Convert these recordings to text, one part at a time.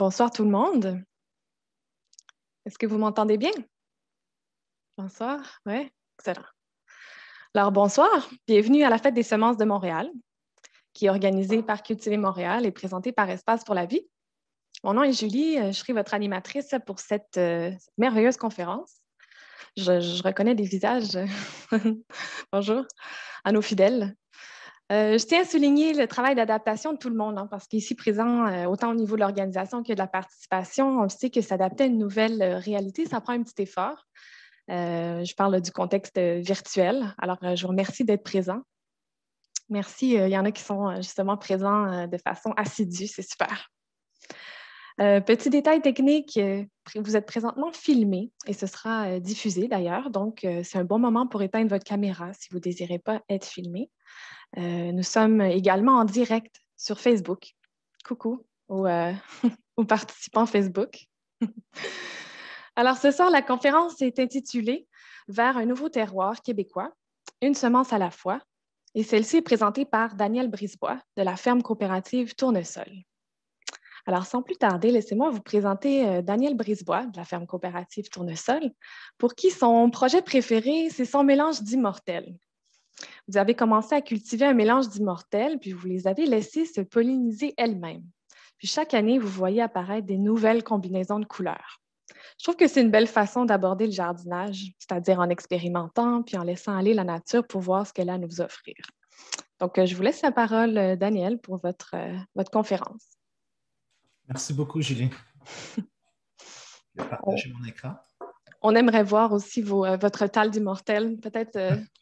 Bonsoir tout le monde. Est-ce que vous m'entendez bien? Bonsoir, oui, excellent. Alors bonsoir, bienvenue à la Fête des semences de Montréal, qui est organisée par Cultiver Montréal et présentée par Espace pour la vie. Mon nom est Julie, je serai votre animatrice pour cette merveilleuse conférence. Je reconnais des visages, bonjour, à nos fidèles. Je tiens à souligner le travail d'adaptation de tout le monde, parce qu'ici présent, autant au niveau de l'organisation que de la participation, on sait que s'adapter à une nouvelle réalité, ça prend un petit effort. Je parle du contexte virtuel. Alors, je vous remercie d'être présent. Merci. Il y en a qui sont justement présents de façon assidue. C'est super. Petit détail technique, vous êtes présentement filmé et ce sera diffusé d'ailleurs. Donc, c'est un bon moment pour éteindre votre caméra si vous ne désirez pas être filmé. Nous sommes également en direct sur Facebook. Coucou aux participants Facebook. Alors, ce soir, la conférence est intitulée « Vers un nouveau terroir québécois, une semence à la fois » et celle-ci est présentée par Daniel Brisebois de la ferme coopérative Tournesol. Alors, sans plus tarder, laissez-moi vous présenter Daniel Brisebois de la ferme coopérative Tournesol, pour qui son projet préféré, c'est son mélange d'immortels. Vous avez commencé à cultiver un mélange d'immortels, puis vous les avez laissés se polliniser elles-mêmes. Puis chaque année, vous voyez apparaître des nouvelles combinaisons de couleurs. Je trouve que c'est une belle façon d'aborder le jardinage, c'est-à-dire en expérimentant puis en laissant aller la nature pour voir ce qu'elle a à nous offrir. Donc, je vous laisse la parole, Daniel, pour votre conférence. Merci beaucoup, Julie. Je vais partager mon écran. On aimerait voir aussi votre tal d'immortel, peut-être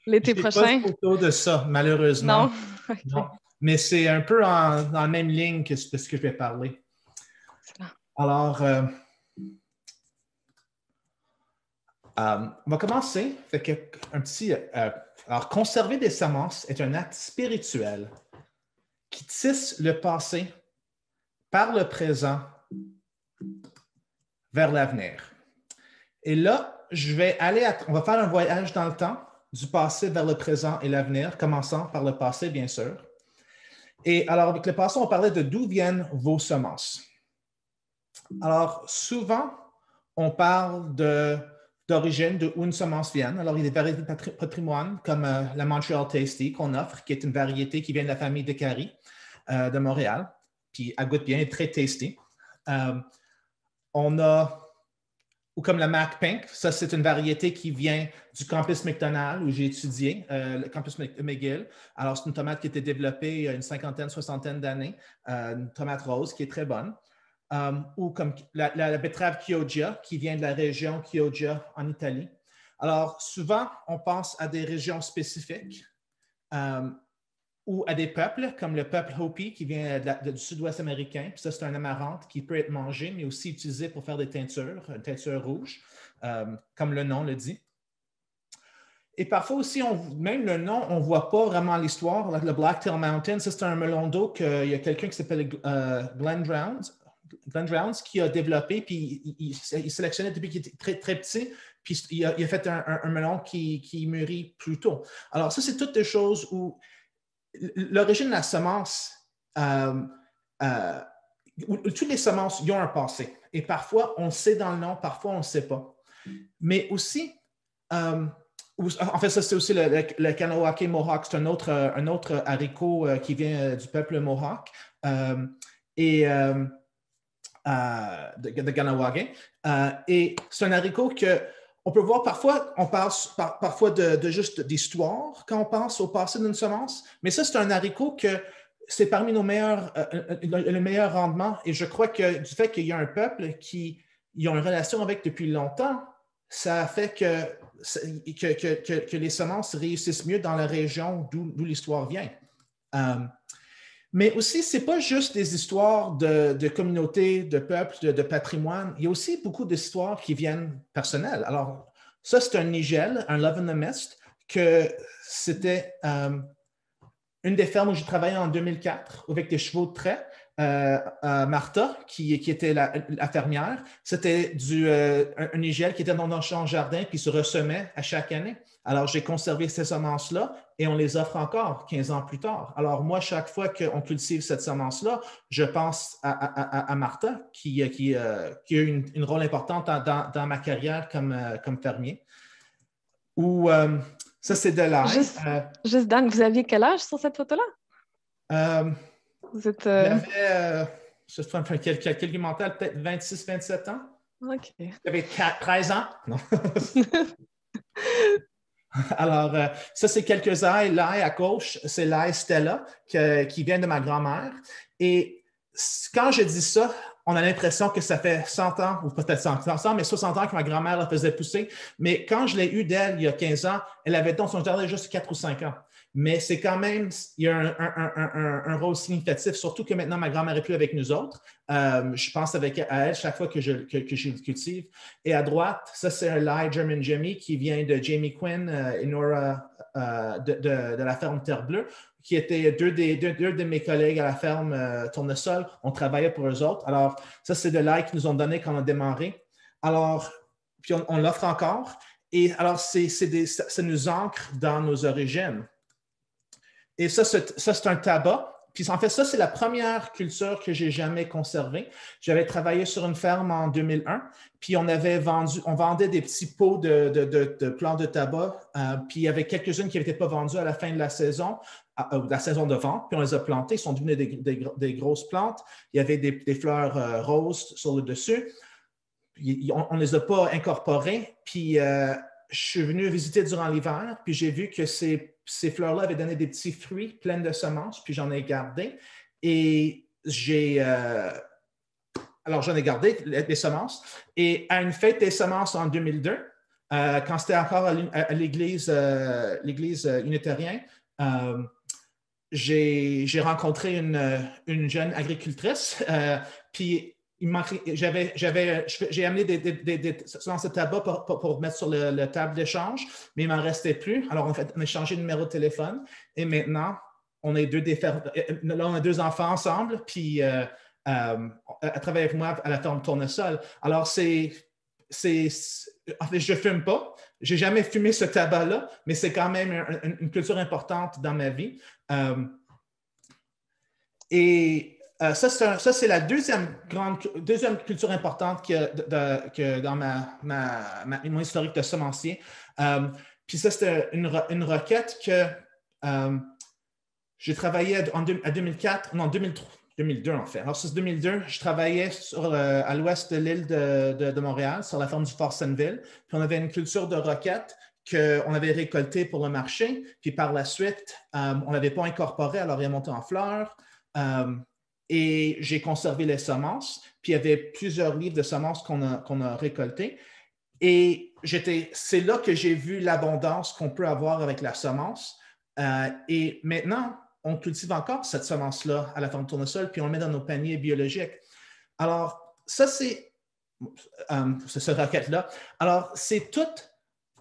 l'été prochain. Je n'ai pas de photo de ça, malheureusement. Non? Okay. Non. Mais c'est un peu dans la même ligne que ce que je vais parler. Alors, on va commencer. Alors, conserver des semences est un acte spirituel qui tisse le passé par le présent vers l'avenir. Et là, on va faire un voyage dans le temps, du passé vers le présent et l'avenir, commençant par le passé, bien sûr. Et alors, avec le passé, on parlait de d'où viennent vos semences. Alors, souvent, on parle d'origine, d'où une semence vient. Alors, il y a des variétés de patrimoine, comme la Montreal Tasty qu'on offre, qui est une variété qui vient de la famille de Carrie de Montréal. Puis, elle goûte bien, elle est très tasty. On a, ou comme la Mac Pink, ça, c'est une variété qui vient du campus McDonald, où j'ai étudié, le campus McGill. Alors, c'est une tomate qui a été développée il y a une cinquantaine, soixantaine d'années, une tomate rose qui est très bonne. Ou comme la betterave Chioggia, qui vient de la région Chioggia en Italie. Alors, souvent, on pense à des régions spécifiques ou à des peuples, comme le peuple Hopi, qui vient du sud-ouest américain. Puis ça, c'est un amarante qui peut être mangé, mais aussi utilisé pour faire des teintures, une teinture rouge, comme le nom le dit. Et parfois aussi, même le nom, on ne voit pas vraiment l'histoire. Le Blacktail Mountain, ça, c'est un melon d'eau qu'il y a quelqu'un qui s'appelle Glenn Drowns qui a développé, puis il sélectionnait depuis qu'il était très, très petit, puis il a fait un melon qui mûrit plus tôt. Alors, ça, c'est toutes des choses où l'origine de la semence, toutes les semences, ils ont un passé. Et parfois, on le sait dans le nom, parfois, on ne le sait pas. Mais aussi, en fait, ça, c'est aussi le Kanawake Mohawk. C'est un autre haricot qui vient du peuple Mohawk. De Kanawake. Et c'est un haricot qu'on peut voir parfois, on parle parfois de juste d'histoire quand on pense au passé d'une semence, mais ça, c'est un haricot que c'est parmi nos meilleurs, le meilleur rendement. Et je crois que du fait qu'il y a un peuple qui ont une relation avec depuis longtemps, ça fait que les semences réussissent mieux dans la région d'où l'histoire vient. Mais aussi, ce n'est pas juste des histoires de communautés, de peuples, de patrimoine. Il y a aussi beaucoup d'histoires qui viennent personnelles. Alors, ça, c'est un nigel, un Love in the Mist, que c'était une des fermes où j'ai travaillé en 2004 avec des chevaux de trait. Martha, qui était la fermière. C'était un IGL qui était dans notre jardin puis se ressemait à chaque année. Alors, j'ai conservé ces semences-là et on les offre encore 15 ans plus tard. Alors, moi, chaque fois qu'on cultive cette semence-là, je pense à Martha, qui a eu une rôle importante dans ma carrière comme fermier. Ça, c'est de l'ail. Juste, Dan, vous aviez quel âge sur cette photo-là? Vous êtes... Je fais quelques mentales, peut-être 26, 27 ans. OK. J'avais 13 ans. Non. Alors, ça, c'est quelques ailes. L'ail à gauche, c'est l'ail Stella qui vient de ma grand-mère. Et quand je dis ça, on a l'impression que ça fait 100 ans, ou peut-être 100 ans, mais 60 ans que ma grand-mère la faisait pousser. Mais quand je l'ai eue d'elle il y a 15 ans, elle avait dans son jardin juste 4 ou 5 ans. Mais c'est quand même, il y a un rôle significatif, surtout que maintenant ma grand-mère n'est plus avec nous autres. Je pense à elle chaque fois que je cultive. Et à droite, ça c'est un l'ail German Jimmy qui vient de Jamie Quinn et Nora de la ferme Terre Bleue, qui étaient deux de mes collègues à la ferme Tournesol. On travaillait pour eux autres. Alors, ça c'est de l'ail qu'ils nous ont donné quand on a démarré. Alors, puis on l'offre encore. Et alors, ça nous ancre dans nos origines. Et ça, c'est un tabac. Puis en fait, ça, c'est la première culture que j'ai jamais conservée. J'avais travaillé sur une ferme en 2001, puis on vendait des petits pots de plants de tabac, puis il y avait quelques-unes qui n'étaient pas vendues à la fin de la saison de vente, puis on les a plantées. Ils sont devenus des grosses plantes. Il y avait des fleurs roses sur le dessus. On ne les a pas incorporées, puis je suis venu visiter durant l'hiver, puis j'ai vu que ces fleurs-là avaient donné des petits fruits pleins de semences, puis j'en ai gardé. Et alors, j'en ai gardé les semences. Et à une fête des semences en 2002, quand c'était encore à l'église unitarienne, j'ai rencontré une jeune agricultrice, puis j'ai amené des semences de tabac pour mettre sur la table d'échange, mais il ne m'en restait plus. Alors, on a changé de numéro de téléphone et maintenant, on est on a deux enfants ensemble, puis elle travaille avec moi à la ferme Tournesol. Alors, en fait, je ne fume pas. Je n'ai jamais fumé ce tabac-là, mais c'est quand même une culture importante dans ma vie. Ça, c'est la deuxième culture importante que dans mon historique de semencier. Puis ça, c'était une requête que j'ai travaillé à 2004, non, 2002 en fait. Alors, c'est 2002, je travaillais à l'ouest de l'île de Montréal, sur la ferme du Fort-Senneville. Puis on avait une culture de roquette qu'on avait récoltée pour le marché. Puis par la suite, on n'avait pas incorporé, alors il est monté en fleurs. Et j'ai conservé les semences. Puis il y avait plusieurs livres de semences qu'on a récoltées. Et c'est là que j'ai vu l'abondance qu'on peut avoir avec la semence. Et maintenant, on cultive encore cette semence-là à la ferme Tournesol, puis on le met dans nos paniers biologiques. Alors, ça, c'est ce roquette-là. Alors, c'est toutes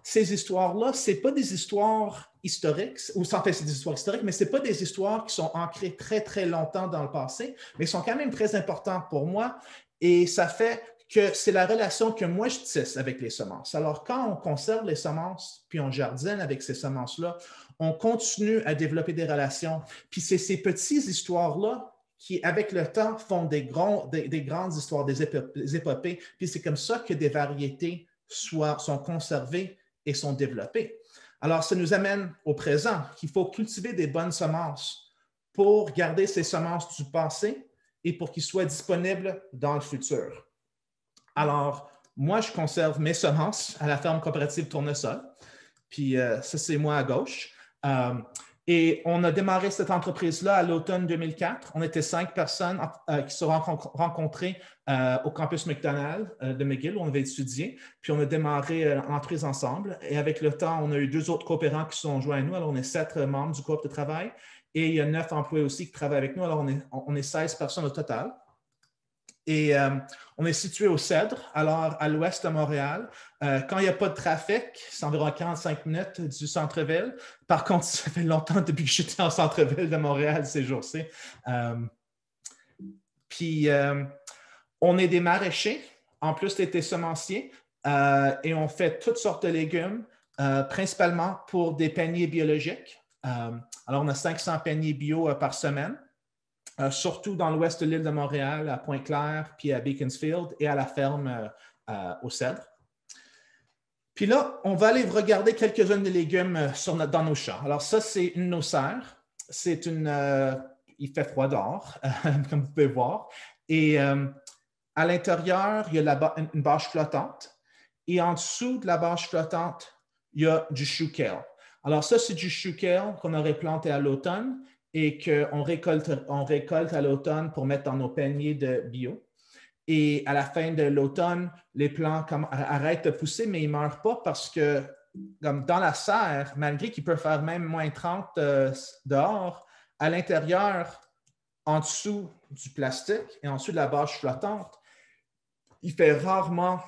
ces histoires-là, ce n'est pas des histoires historiques, ou sans fait, c'est des histoires historiques, mais ce n'est pas des histoires qui sont ancrées très, très longtemps dans le passé, mais sont quand même très importantes pour moi. Et ça fait que c'est la relation que moi, je tisse avec les semences. Alors, quand on conserve les semences, puis on jardine avec ces semences-là, on continue à développer des relations. Puis c'est ces petites histoires-là qui, avec le temps, font des grandes histoires, des épopées. Puis c'est comme ça que des variétés sont conservées et sont développées. Alors, ça nous amène au présent, qu'il faut cultiver des bonnes semences pour garder ces semences du passé et pour qu'ils soient disponibles dans le futur. Alors, moi, je conserve mes semences à la ferme coopérative Tournesol. Puis ça, c'est moi à gauche. Et on a démarré cette entreprise-là à l'automne 2004. On était 5 personnes qui se sont rencontrées au campus McDonald de McGill où on avait étudié. Puis on a démarré l'entreprise ensemble. Et avec le temps, on a eu 2 autres coopérants qui se sont joints à nous. Alors, on est 7 membres du coop de travail. Et il y a 9 employés aussi qui travaillent avec nous. Alors, on est 16 personnes au total. Et on est situé au Cèdre, alors à l'ouest de Montréal. Quand il n'y a pas de trafic, c'est environ 45 minutes du centre-ville. Par contre, ça fait longtemps depuis que j'étais en centre-ville de Montréal ces jours-ci. Puis, on est des maraîchers, en plus d'être semenciers, et on fait toutes sortes de légumes, principalement pour des paniers biologiques. Alors, on a 500 paniers bio par semaine, surtout dans l'ouest de l'île de Montréal, à Pointe-Claire, puis à Beaconsfield et à la ferme au Cèdre. Puis là, on va aller regarder quelques-uns des légumes dans nos champs. Alors ça, c'est une nocère. Il fait froid dehors, comme vous pouvez voir. Et à l'intérieur, il y a une bâche flottante. Et en dessous de la bâche flottante, il y a du chou kale. Alors ça, c'est du chou kale qu'on aurait planté à l'automne et qu'on récolte à l'automne pour mettre dans nos paniers de bio. Et à la fin de l'automne, les plants arrêtent de pousser, mais ils ne meurent pas parce que, comme dans la serre, malgré qu'il peut faire même moins 30 dehors, à l'intérieur, en dessous du plastique et en dessous de la bâche flottante, il fait rarement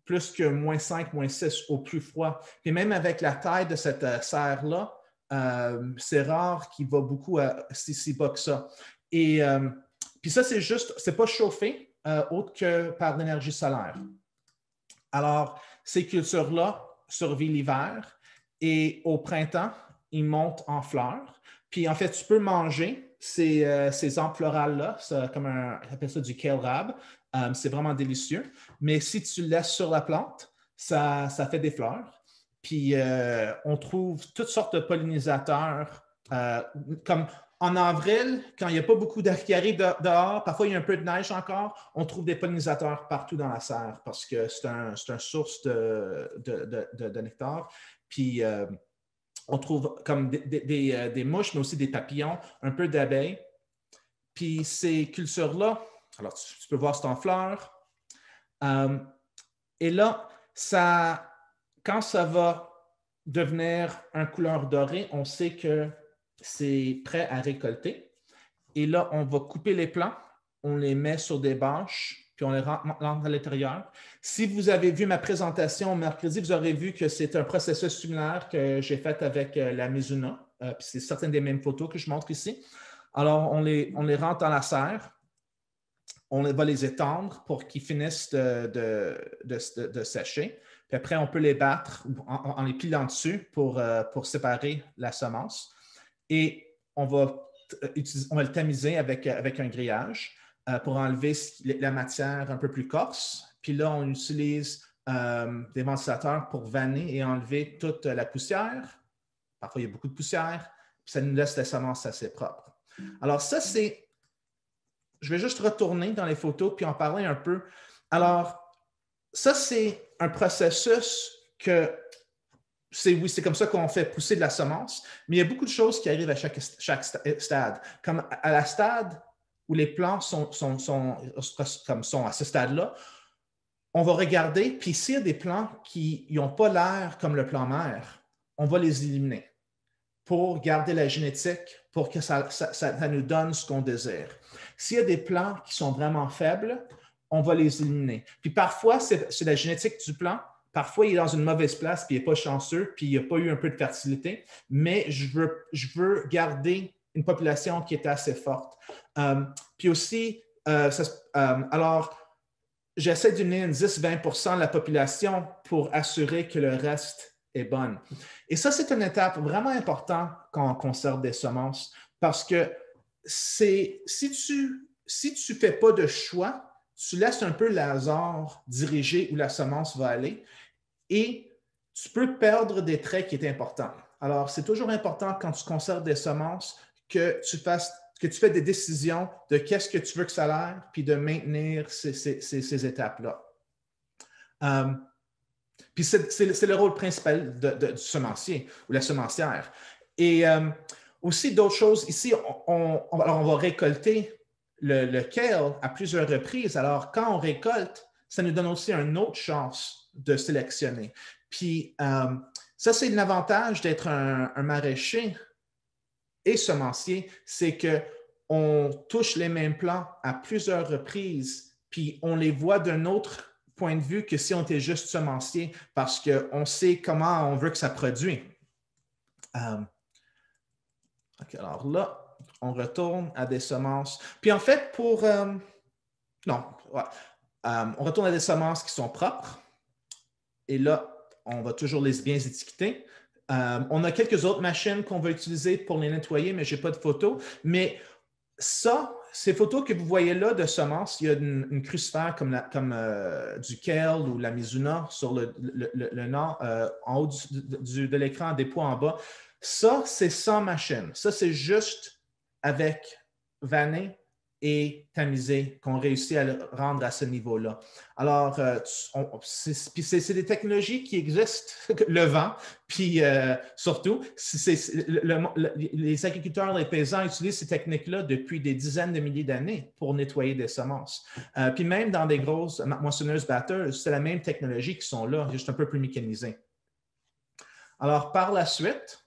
plus que moins 5, moins 6 au plus froid. Et même avec la taille de cette serre-là, c'est rare qu'il va beaucoup si bas que ça. Et puis ça, c'est pas chauffé autre que par l'énergie solaire. Alors, ces cultures-là survivent l'hiver et au printemps, ils montent en fleurs. Puis en fait, tu peux manger ces ampes florales-là, comme on appelle ça du kale rab. C'est vraiment délicieux. Mais si tu le laisses sur la plante, ça fait des fleurs. Puis on trouve toutes sortes de pollinisateurs, comme en avril, quand il n'y a pas beaucoup d'air qui arrive dehors, parfois il y a un peu de neige encore, on trouve des pollinisateurs partout dans la serre parce que c'est une source de nectar. Puis on trouve comme des mouches, mais aussi des papillons, un peu d'abeilles. Puis ces cultures-là, alors tu peux voir c'est en fleurs. Et là, quand ça va devenir une couleur dorée, on sait que c'est prêt à récolter. Et là, on va couper les plants, on les met sur des bâches, puis on les rentre à l'intérieur. Si vous avez vu ma présentation mercredi, vous aurez vu que c'est un processus similaire que j'ai fait avec la Mizuna. Puis c'est certaines des mêmes photos que je montre ici. Alors, on les rentre dans la serre. On va les étendre pour qu'ils finissent de sécher. Puis après, on peut les battre en les pilant dessus pour séparer la semence. Et on va le tamiser avec un grillage pour enlever la matière un peu plus corse. Puis là, on utilise des ventilateurs pour vanner et enlever toute la poussière. Parfois, il y a beaucoup de poussière. Puis ça nous laisse la semence assez propre. Alors ça, je vais juste retourner dans les photos puis en parler un peu. Alors, ça, c'est un processus que c'est comme ça qu'on fait pousser de la semence, mais il y a beaucoup de choses qui arrivent à chaque stade. Comme à la stade où les plants sont à ce stade-là, on va regarder, puis s'il y a des plants qui n'ont pas l'air comme le plant mère, on va les éliminer pour garder la génétique, pour que ça nous donne ce qu'on désire. S'il y a des plants qui sont vraiment faibles, on va les éliminer. Puis parfois, c'est la génétique du plant. Parfois, il est dans une mauvaise place, puis il n'est pas chanceux, puis il n'a pas eu un peu de fertilité, mais je veux garder une population qui est assez forte. Puis aussi, alors, j'essaie d'unir 10-20% de la population pour assurer que le reste est bonne. Et ça, c'est une étape vraiment importante quand on conserve des semences parce que si tu ne fais pas de choix, tu laisses un peu le hasard diriger où la semence va aller et tu peux perdre des traits qui sont importants. Alors, c'est toujours important quand tu conserves des semences que tu fais des décisions de qu'est-ce que tu veux que ça a l'air, puis de maintenir ces étapes-là. Puis c'est le rôle principal du semencier ou la semencière. Et aussi d'autres choses, ici, on va récolter le kale à plusieurs reprises. Alors, quand on récolte, ça nous donne aussi une autre chance de sélectionner. Puis, ça, c'est l'avantage d'être un maraîcher et semencier, c'est qu'on touche les mêmes plants à plusieurs reprises, puis on les voit d'un autre point de vue que si on était juste semencier, parce qu'on sait comment on veut que ça produise. Okay, alors là, on retourne à des semences. Puis en fait, pour Non. Ouais. On retourne à des semences qui sont propres. Et là, on va toujours les bien étiqueter. On a quelques autres machines qu'on va utiliser pour les nettoyer, mais je n'ai pas de photos. Mais ça, ces photos que vous voyez là de semences, il y a une crucifère comme du kale ou la mizuna sur le nord, en haut de l'écran, des poids en bas. Ça, c'est sans machine. Ça, c'est juste avec vanner et tamiser qu'on réussit à le rendre à ce niveau-là. Alors, c'est des technologies qui existent, le vent, puis surtout, les agriculteurs, les paysans utilisent ces techniques-là depuis des dizaines de milliers d'années pour nettoyer des semences. Puis même dans des grosses moissonneuses-batteuses, c'est la même technologie qui sont là, juste un peu plus mécanisée. Alors, par la suite,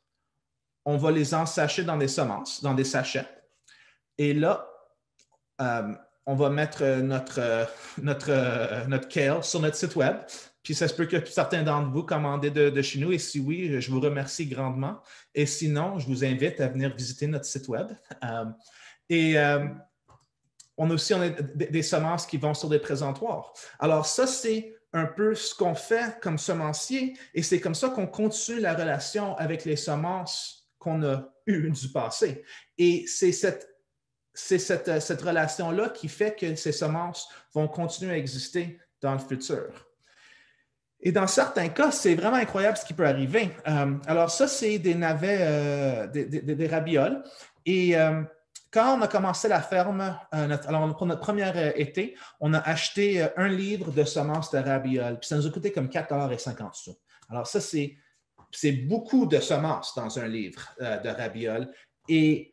on va les ensacher dans des semences, dans des sachets. Et là, on va mettre notre kale sur notre site web. Puis ça se peut que certains d'entre vous commandez de chez nous. Et si oui, je vous remercie grandement. Et sinon, je vous invite à venir visiter notre site web. On a des semences qui vont sur des présentoirs. Alors ça, c'est un peu ce qu'on fait comme semencier. Et c'est comme ça qu'on continue la relation avec les semences qu'on a eues du passé. Et c'est cette relation-là qui fait que ces semences vont continuer à exister dans le futur. Et dans certains cas, c'est vraiment incroyable ce qui peut arriver. Alors ça, c'est des navets, des rabioles. Et quand on a commencé la ferme, pour notre premier été, on a acheté 1 livre de semences de rabioles. Puis ça nous a coûté comme 4,50 $. Alors ça, c'est beaucoup de semences dans un livre de rabioles. Et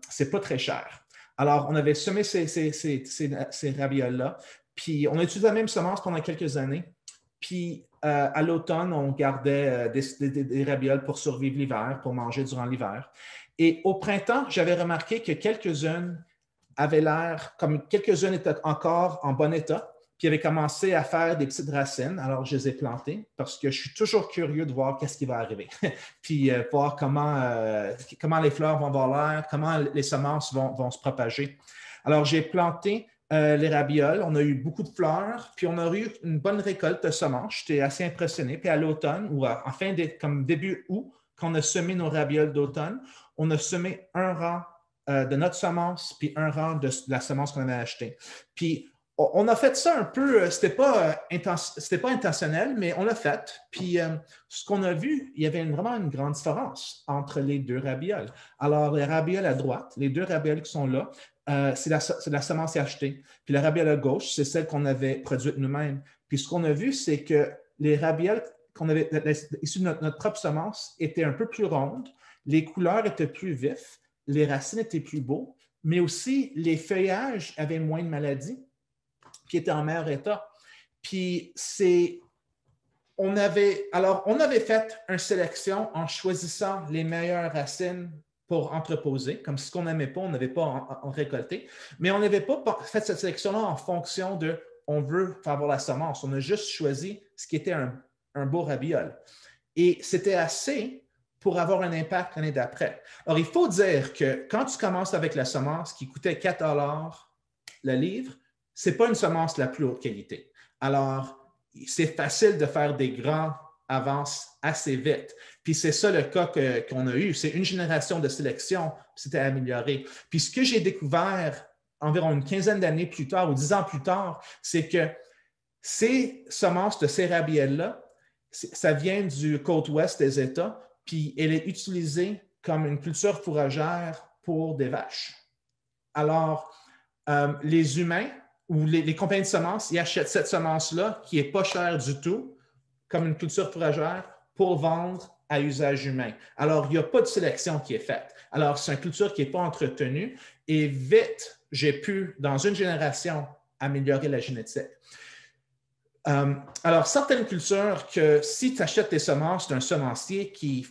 c'est pas très cher. Alors, on avait semé ces rabioles-là, puis on a utilisé la même semence pendant quelques années. Puis, à l'automne, on gardait des rabioles pour survivre l'hiver, pour manger durant l'hiver. Et au printemps, j'avais remarqué que quelques-unes avaient l'air, comme quelques-unes étaient encore en bon état, puis avaient commencé à faire des petites racines. Alors, je les ai plantées parce que je suis toujours curieux de voir qu'est-ce qui va arriver. Puis, voir comment les fleurs vont avoir l'air, comment les semences vont se propager. Alors, j'ai planté les rabioles. On a eu beaucoup de fleurs, puis on a eu une bonne récolte de semences. J'étais assez impressionné. Puis à l'automne, ou comme début août, quand on a semé nos rabioles d'automne, on a semé un rang de notre semence, puis un rang de la semence qu'on avait achetée. Puis on a fait ça un peu, c'était pas intentionnel, mais on l'a fait. Puis ce qu'on a vu, il y avait vraiment une grande différence entre les 2 rabioles. Alors, les rabioles à droite, les 2 rabioles qui sont là, c'est la semence achetée. Puis la rabiole à gauche, c'est celle qu'on avait produite nous-mêmes. Puis ce qu'on a vu, c'est que les rabioles qu'on avait issues de notre propre semence étaient un peu plus rondes, les couleurs étaient plus vives, les racines étaient plus beaux, mais aussi les feuillages avaient moins de maladies, qui étaient en meilleur état. Puis on avait fait une sélection en choisissant les meilleures racines pour entreposer, comme ce qu'on n'aimait pas, on n'avait pas en récolté, mais on n'avait pas fait cette sélection-là en fonction de on veut faire avoir la semence. On a juste choisi ce qui était un beau rabiole. Et c'était assez pour avoir un impact l'année d'après. Alors, il faut dire que quand tu commences avec la semence qui coûtait 4 $ le livre, ce n'est pas une semence de la plus haute qualité. Alors, c'est facile de faire des grands avances assez vite. Puis c'est ça le cas qu'on a eu. C'est une génération de sélection, c'était amélioré. Puis ce que j'ai découvert environ une quinzaine d'années plus tard ou 10 ans plus tard, c'est que ces semences de ces rabioles-là, ça vient du côte ouest des États, puis elle est utilisée comme une culture fourragère pour des vaches. Alors, les humains ou les compagnies de semences, ils achètent cette semence-là qui n'est pas chère du tout, comme une culture fourragère, pour vendre à usage humain. Alors, il n'y a pas de sélection qui est faite. Alors, c'est une culture qui n'est pas entretenue et vite, j'ai pu, dans une génération, améliorer la génétique. Alors, certaines cultures que si tu achètes tes semences d'un semencier qui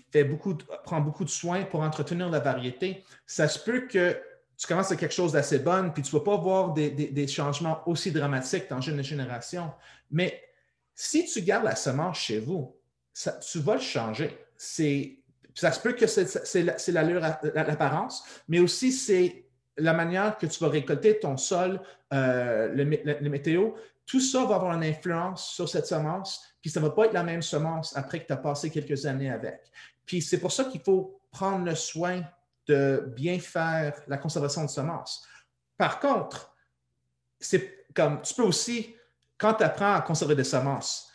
prend beaucoup de soins pour entretenir la variété, ça se peut que tu commences avec quelque chose d'assez bon, puis tu ne vas pas voir des changements aussi dramatiques dans une génération. Mais si tu gardes la semence chez vous, tu vas le changer. Ça se peut que c'est l'allure, l'apparence, mais aussi c'est la manière que tu vas récolter ton sol, le météo, tout ça va avoir une influence sur cette semence, puis ça ne va pas être la même semence après que tu as passé quelques années avec. Puis c'est pour ça qu'il faut prendre le soin de bien faire la conservation de semences. Par contre, c'est comme tu peux aussi, quand tu apprends à conserver des semences,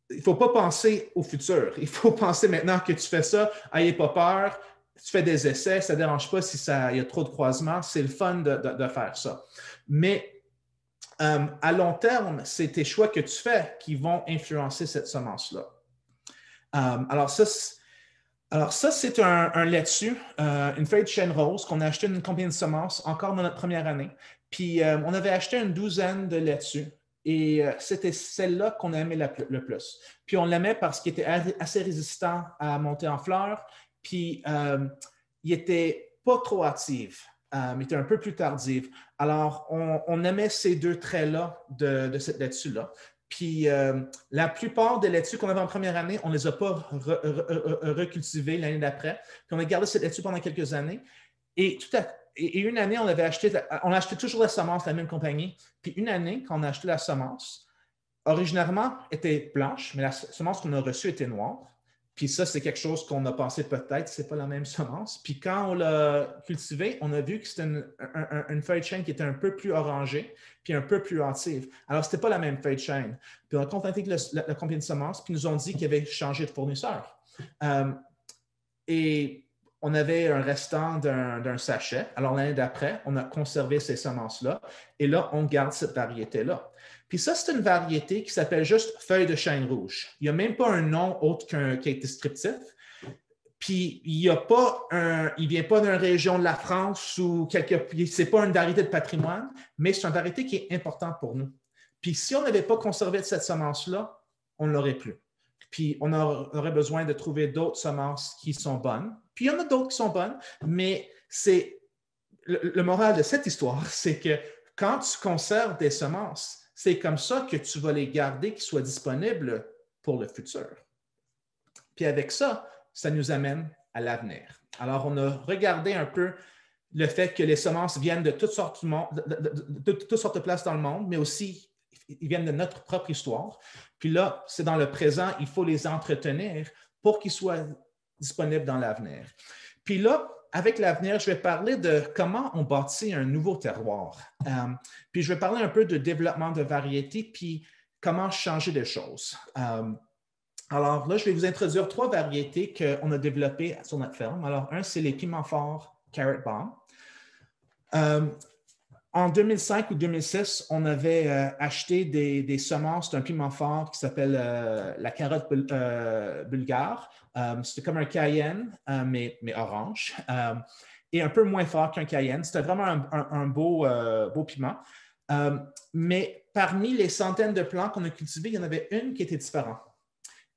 il ne faut pas penser au futur. Il faut penser maintenant que tu fais ça, n'ayez pas peur, tu fais des essais, ça ne dérange pas si il y a trop de croisements, c'est le fun de faire ça. Mais à long terme, c'est tes choix que tu fais qui vont influencer cette semence-là. Alors ça, c'est un laitue, une feuille de chêne rose qu'on a acheté d'une compagnie de semences encore dans notre première année. Puis on avait acheté une douzaine de laitues et c'était celle-là qu'on aimait le plus. Puis on l'aimait parce qu'il était assez résistant à monter en fleurs, puis il n'était pas trop actif, il était un peu plus tardif. Alors on aimait ces deux traits-là de cette laitue-là. Puis la plupart des laitues qu'on avait en première année, on ne les a pas recultivées l'année d'après. Puis on a gardé cette laitue pendant quelques années. Et une année, on a acheté toujours la semence, la même compagnie. Puis une année, quand on a acheté la semence, originairement était blanche, mais la semence qu'on a reçue était noire. Puis ça, c'est quelque chose qu'on a pensé peut-être, c'est pas la même semence. Puis quand on l'a cultivée, on a vu que c'était une feuille de chêne qui était un peu plus orangée, puis un peu plus hâtive. Alors, c'était pas la même feuille de chêne. Puis on a contacté la compagnie de semences, puis ils nous ont dit qu'ils avaient changé de fournisseur. Et on avait un restant d'un sachet. Alors, l'année d'après, on a conservé ces semences-là. Et là, on garde cette variété-là. Puis ça, c'est une variété qui s'appelle juste feuille de chêne rouge. Il n'y a même pas un nom autre qui est descriptif. Puis il ne vient pas d'une région de la France ou c'est pas une variété de patrimoine, mais c'est une variété qui est importante pour nous. Puis si on n'avait pas conservé cette semence-là, on ne l'aurait plus. Puis on aurait besoin de trouver d'autres semences qui sont bonnes. Puis il y en a d'autres qui sont bonnes, mais c'est le moral de cette histoire, c'est que quand tu conserves des semences, c'est comme ça que tu vas les garder, qu'ils soient disponibles pour le futur. Puis avec ça, ça nous amène à l'avenir. Alors, on a regardé un peu le fait que les semences viennent de toutes sortes de places dans le monde, mais aussi ils viennent de notre propre histoire. Puis là, c'est dans le présent, il faut les entretenir pour qu'ils soient disponibles dans l'avenir. Puis là, avec l'avenir, je vais parler de comment on bâtit un nouveau terroir. Puis je vais parler un peu de développement de variétés, puis comment changer des choses. Alors là, je vais vous introduire 3 variétés qu'on a développées sur notre ferme. Alors, un, c'est les piments forts Carrot Bomb. En 2005 ou 2006, on avait acheté des semences d'un piment fort qui s'appelle la carotte bulgare. C'était comme un cayenne, mais orange, et un peu moins fort qu'un cayenne. C'était vraiment un beau piment. Mais parmi les centaines de plants qu'on a cultivés, il y en avait une qui était différente.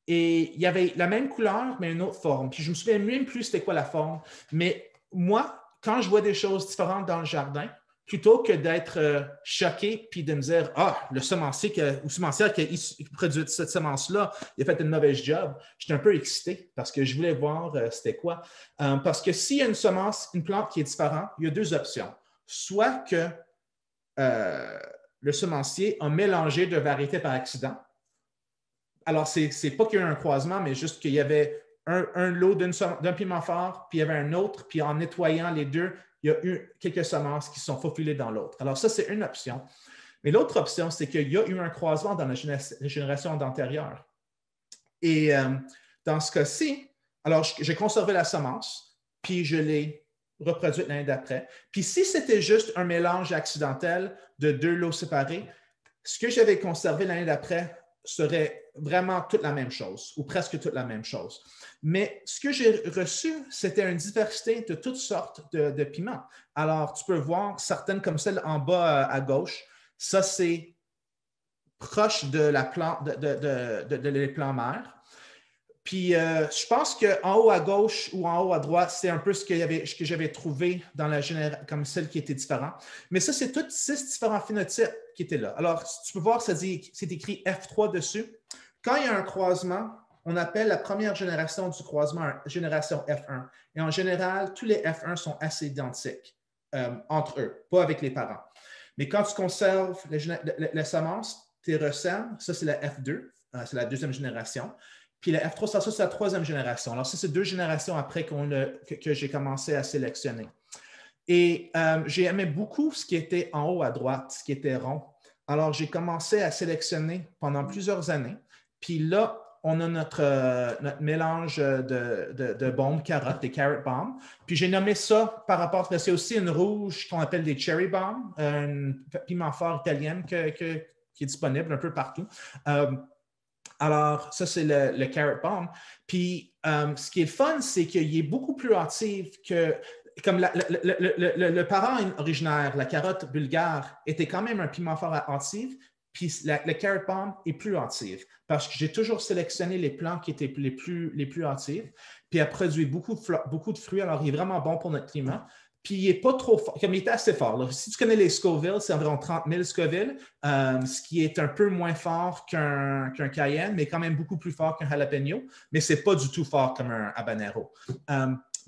Et il y avait la même couleur, mais une autre forme. Puis je me souviens même plus c'était quoi la forme. Mais moi, quand je vois des choses différentes dans le jardin, plutôt que d'être choqué puis de me dire le semencier ou semencière qui a produit cette semence-là, il a fait une mauvaise job, j'étais un peu excité parce que je voulais voir c'était quoi. Parce que s'il y a une plante qui est différente, il y a 2 options. Soit que le semencier a mélangé 2 variétés par accident. Alors, c'est pas qu'il y a eu un croisement, mais juste qu'il y avait un lot d'un piment fort, puis il y avait un autre, puis en nettoyant les 2, il y a eu quelques semences qui sont faufilées dans l'autre. Alors, ça, c'est une option. Mais l'autre option, c'est qu'il y a eu un croisement dans la génération antérieure. Et dans ce cas-ci, alors, j'ai conservé la semence, puis je l'ai reproduite l'année d'après. Puis si c'était juste un mélange accidentel de 2 lots séparés, ce que j'avais conservé l'année d'après serait vraiment toute la même chose, ou presque toute la même chose. Mais ce que j'ai reçu, c'était une diversité de toutes sortes de piments. Alors, tu peux voir certaines comme celle en bas à gauche. Ça, c'est proche de la plante, de les plants mères. Puis, je pense qu'en haut à gauche ou en haut à droite, c'est un peu ce que j'avais trouvé dans comme celle qui était différente. Mais ça, c'est tous 6 différents phénotypes qui étaient là. Alors, tu peux voir, c'est écrit F3 dessus. Quand il y a un croisement, on appelle la première génération du croisement génération F1. Et en général, tous les F1 sont assez identiques. entre eux, pas avec les parents. Mais quand tu conserves la semence, tu ressèmes, ça c'est la F2, c'est la deuxième génération. Puis la F3, ça c'est la troisième génération. Alors ça, c'est 2 générations après que j'ai commencé à sélectionner. Et j'ai aimé beaucoup ce qui était en haut à droite, ce qui était rond. Alors, j'ai commencé à sélectionner pendant plusieurs années. Puis là, on a notre mélange de bombes carottes, des carrot bombs. Puis j'ai nommé ça par rapport, c'est aussi une rouge qu'on appelle des cherry bombs, une piment fort italienne qui est disponible un peu partout. Alors, ça, c'est le carrot bomb. Puis, ce qui est le fun, c'est qu'il est beaucoup plus hâtif que comme le parent originaire, la carotte bulgare, était quand même un piment fort hâtif, puis le carrot bomb est plus hâtif parce que j'ai toujours sélectionné les plants qui étaient les plus hâtifs, puis elle produit beaucoup de fruits, alors il est vraiment bon pour notre climat. Puis il n'est pas trop fort, comme il était assez fort. Là. Si tu connais les Scoville, c'est environ 30 000 Scoville, ce qui est un peu moins fort qu'un Cayenne, mais quand même beaucoup plus fort qu'un jalapeno, mais ce n'est pas du tout fort comme un habanero.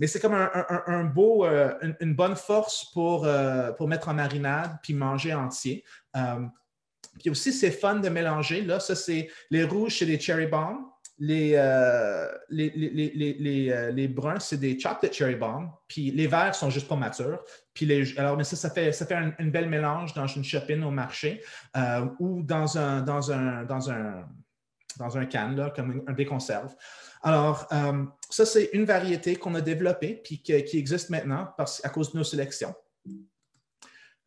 Mais c'est comme une bonne force pour mettre en marinade puis manger entier. Puis aussi, c'est fun de mélanger. Là, ça, c'est les rouges, c'est des cherry bombs. Les bruns, c'est des chocolate cherry bombs. Puis les verts sont juste pas matures. Puis alors, mais ça fait une belle mélange dans une chopine au marché ou dans un can, là, comme des conserves. Alors, ça, c'est une variété qu'on a développée puis qui existe maintenant à cause de nos sélections.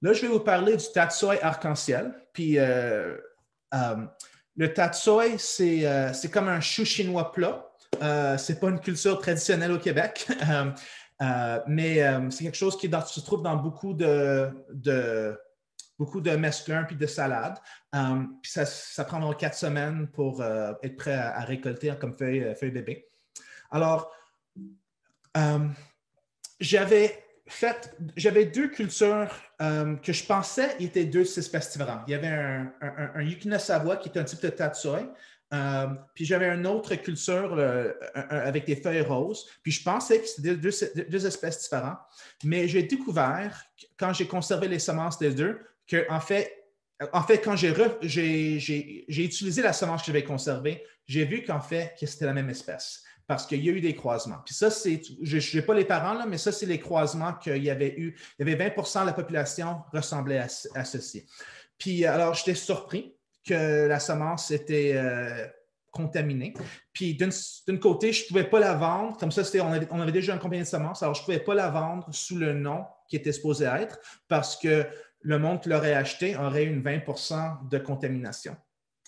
Là, je vais vous parler du tatsoi arc-en-ciel. Puis, le tatsoi, c'est comme un chou chinois plat. Ce n'est pas une culture traditionnelle au Québec, mais c'est quelque chose qui se trouve dans beaucoup de mesclun puis de salades. Puis ça prend 4 semaines pour être prêt à récolter comme feuille bébé. Alors, j'avais 2 cultures que je pensais étaient 2 espèces différentes. Il y avait un Yukina Savoie qui est un type de tatsoi. Puis j'avais une autre culture avec des feuilles roses. Puis je pensais que c'était 2 espèces différentes. Mais j'ai découvert, quand j'ai conservé les semences des 2, qu'en fait, quand j'ai utilisé la semence que j'avais conservée, j'ai vu qu'en fait, que c'était la même espèce. Parce qu'il y a eu des croisements. Puis ça, je n'ai pas les parents, là, mais ça, c'est les croisements qu'il y avait eu. Il y avait 20% de la population ressemblait à ceci. Puis alors, j'étais surpris que la semence était contaminée. Puis d'un côté, je ne pouvais pas la vendre. Comme ça, on avait déjà une compagnie de semences, alors je ne pouvais pas la vendre sous le nom qui était supposé être parce que le monde qui l'aurait acheté aurait eu une 20% de contamination.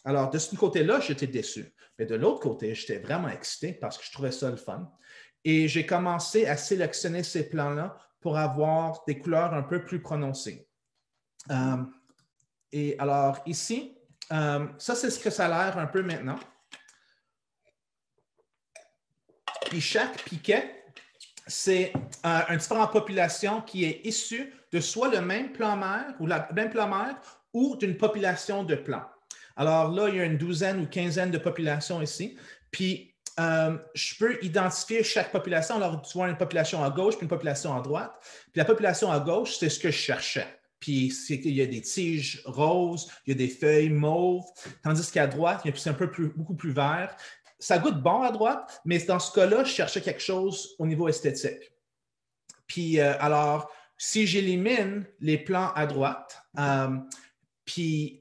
Alors, de ce côté-là, j'étais déçu. Mais de l'autre côté, j'étais vraiment excité parce que je trouvais ça le fun. Et j'ai commencé à sélectionner ces plants-là pour avoir des couleurs un peu plus prononcées. Et alors, ici, ça, c'est ce que ça a l'air un peu maintenant. Puis chaque piquet, c'est une différente population qui est issue de soit le même plant mère ou la même plant mère ou d'une population de plants. Alors là, il y a une douzaine ou quinzaine de populations ici. Puis, je peux identifier chaque population. Alors, tu vois une population à gauche puis une population à droite. Puis la population à gauche, c'est ce que je cherchais. Puis, il y a des tiges roses, il y a des feuilles mauves, tandis qu'à droite, c'est beaucoup plus vert. Ça goûte bon à droite, mais dans ce cas-là, je cherchais quelque chose au niveau esthétique. Puis, alors, si j'élimine les plants à droite, puis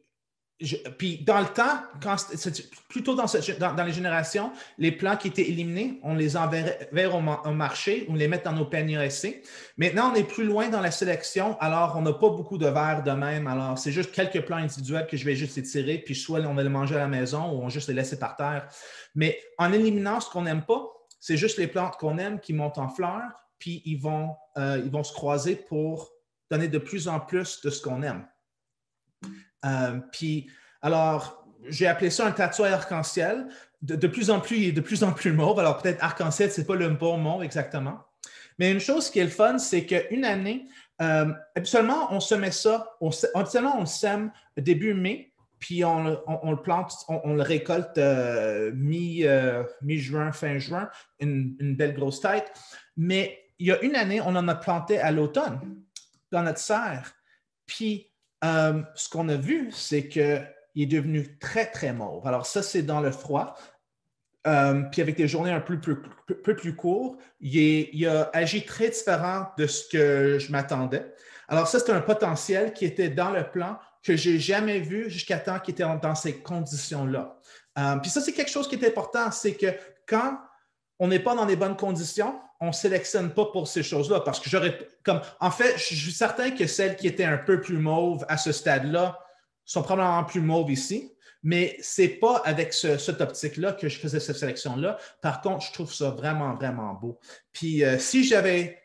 dans le temps, plutôt dans les générations, les plants qui étaient éliminés, on les enverrait au marché, on les met dans nos paniers essais. Maintenant, on est plus loin dans la sélection, alors on n'a pas beaucoup de verres de même. Alors, c'est juste quelques plants individuels que je vais juste étirer, puis soit on va les manger à la maison ou on va juste les laisser par terre. Mais en éliminant ce qu'on n'aime pas, c'est juste les plantes qu'on aime qui montent en fleurs, puis ils vont se croiser pour donner de plus en plus de ce qu'on aime. Puis, alors, j'ai appelé ça un tatsoi arc-en-ciel. De plus en plus, il est de plus en plus mauve. Alors, peut-être arc-en-ciel, ce n'est pas le bon mot exactement. Mais une chose qui est le fun, c'est qu'une année, habituellement, on semet ça, habituellement, on le sème début mai, puis on le plante, on le récolte mi-juin, fin juin, une belle grosse tête. Mais il y a une année, on en a planté à l'automne. dans notre serre. Puis, ce qu'on a vu, c'est qu'il est devenu très, très mauve. Alors, ça, c'est dans le froid. Puis avec des journées un peu plus courtes, il a agi très différent de ce que je m'attendais. Alors ça, c'est un potentiel qui était dans le plan que je n'ai jamais vu jusqu'à temps qu'il était dans ces conditions-là. Puis ça, c'est quelque chose qui est important, c'est que quand on n'est pas dans les bonnes conditions, on ne sélectionne pas pour ces choses-là. Parce que en fait, je suis certain que celles qui étaient un peu plus mauves à ce stade-là sont probablement plus mauves ici. Mais ce n'est pas avec cette optique-là que je faisais cette sélection-là. Par contre, je trouve ça vraiment, vraiment beau. Puis si j'avais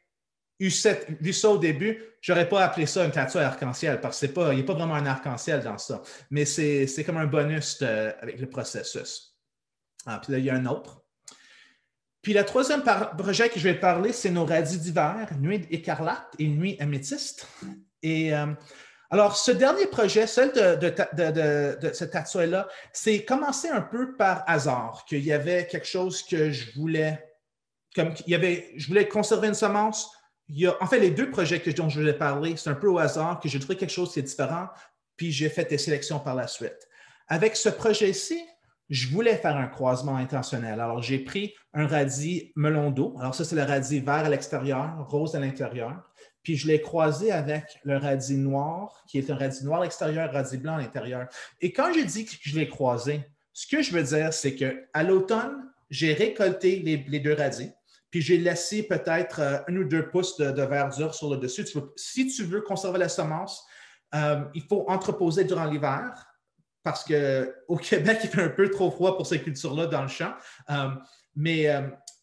vu ça au début, je n'aurais pas appelé ça une tattoo arc-en-ciel parce qu'il n'y a pas vraiment un arc-en-ciel dans ça. Mais c'est comme un bonus avec le processus. Puis là, il y a un autre. Puis le troisième projet que je vais parler, c'est nos radis d'hiver, nuit écarlate et nuit améthyste. Et alors, ce dernier projet, celle de cette tattoo-là, c'est commencé un peu par hasard, qu'il y avait quelque chose que je voulais, je voulais conserver une semence. En fait, les deux projets dont je voulais parler, c'est un peu au hasard que j'ai trouvé quelque chose qui est différent, puis j'ai fait des sélections par la suite. Avec ce projet-ci, je voulais faire un croisement intentionnel. Alors, j'ai pris un radis melon d'eau. Alors, ça, c'est le radis vert à l'extérieur, rose à l'intérieur. Puis je l'ai croisé avec le radis noir, qui est un radis noir à l'extérieur, radis blanc à l'intérieur. Et quand j'ai dit que je l'ai croisé, ce que je veux dire, c'est qu'à l'automne, j'ai récolté les deux radis, puis j'ai laissé peut-être 1 ou 2 pouces de verdure sur le dessus. Si tu veux conserver la semence, il faut entreposer durant l'hiver, parce qu'au Québec, il fait un peu trop froid pour ces cultures-là dans le champ. Mais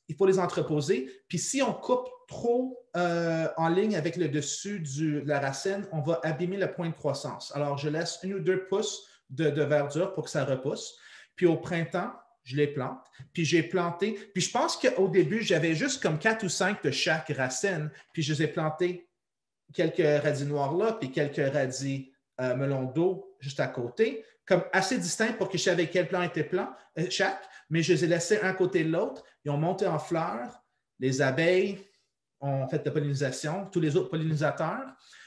il faut les entreposer. Puis si on coupe trop en ligne avec le dessus de la racine, on va abîmer le point de croissance. Alors, je laisse 1 ou 2 pouces de verdure pour que ça repousse. Puis au printemps, je les plante. Puis j'ai planté. Puis je pense qu'au début, j'avais juste comme 4 ou 5 de chaque racine. Puis je les ai plantés quelques radis noirs là, puis quelques radis melon d'eau juste à côté, comme assez distincts pour que je savais quel plan était chaque, mais je les ai laissés un à côté de l'autre. Ils ont monté en fleurs. Les abeilles ont fait de la pollinisation, tous les autres pollinisateurs.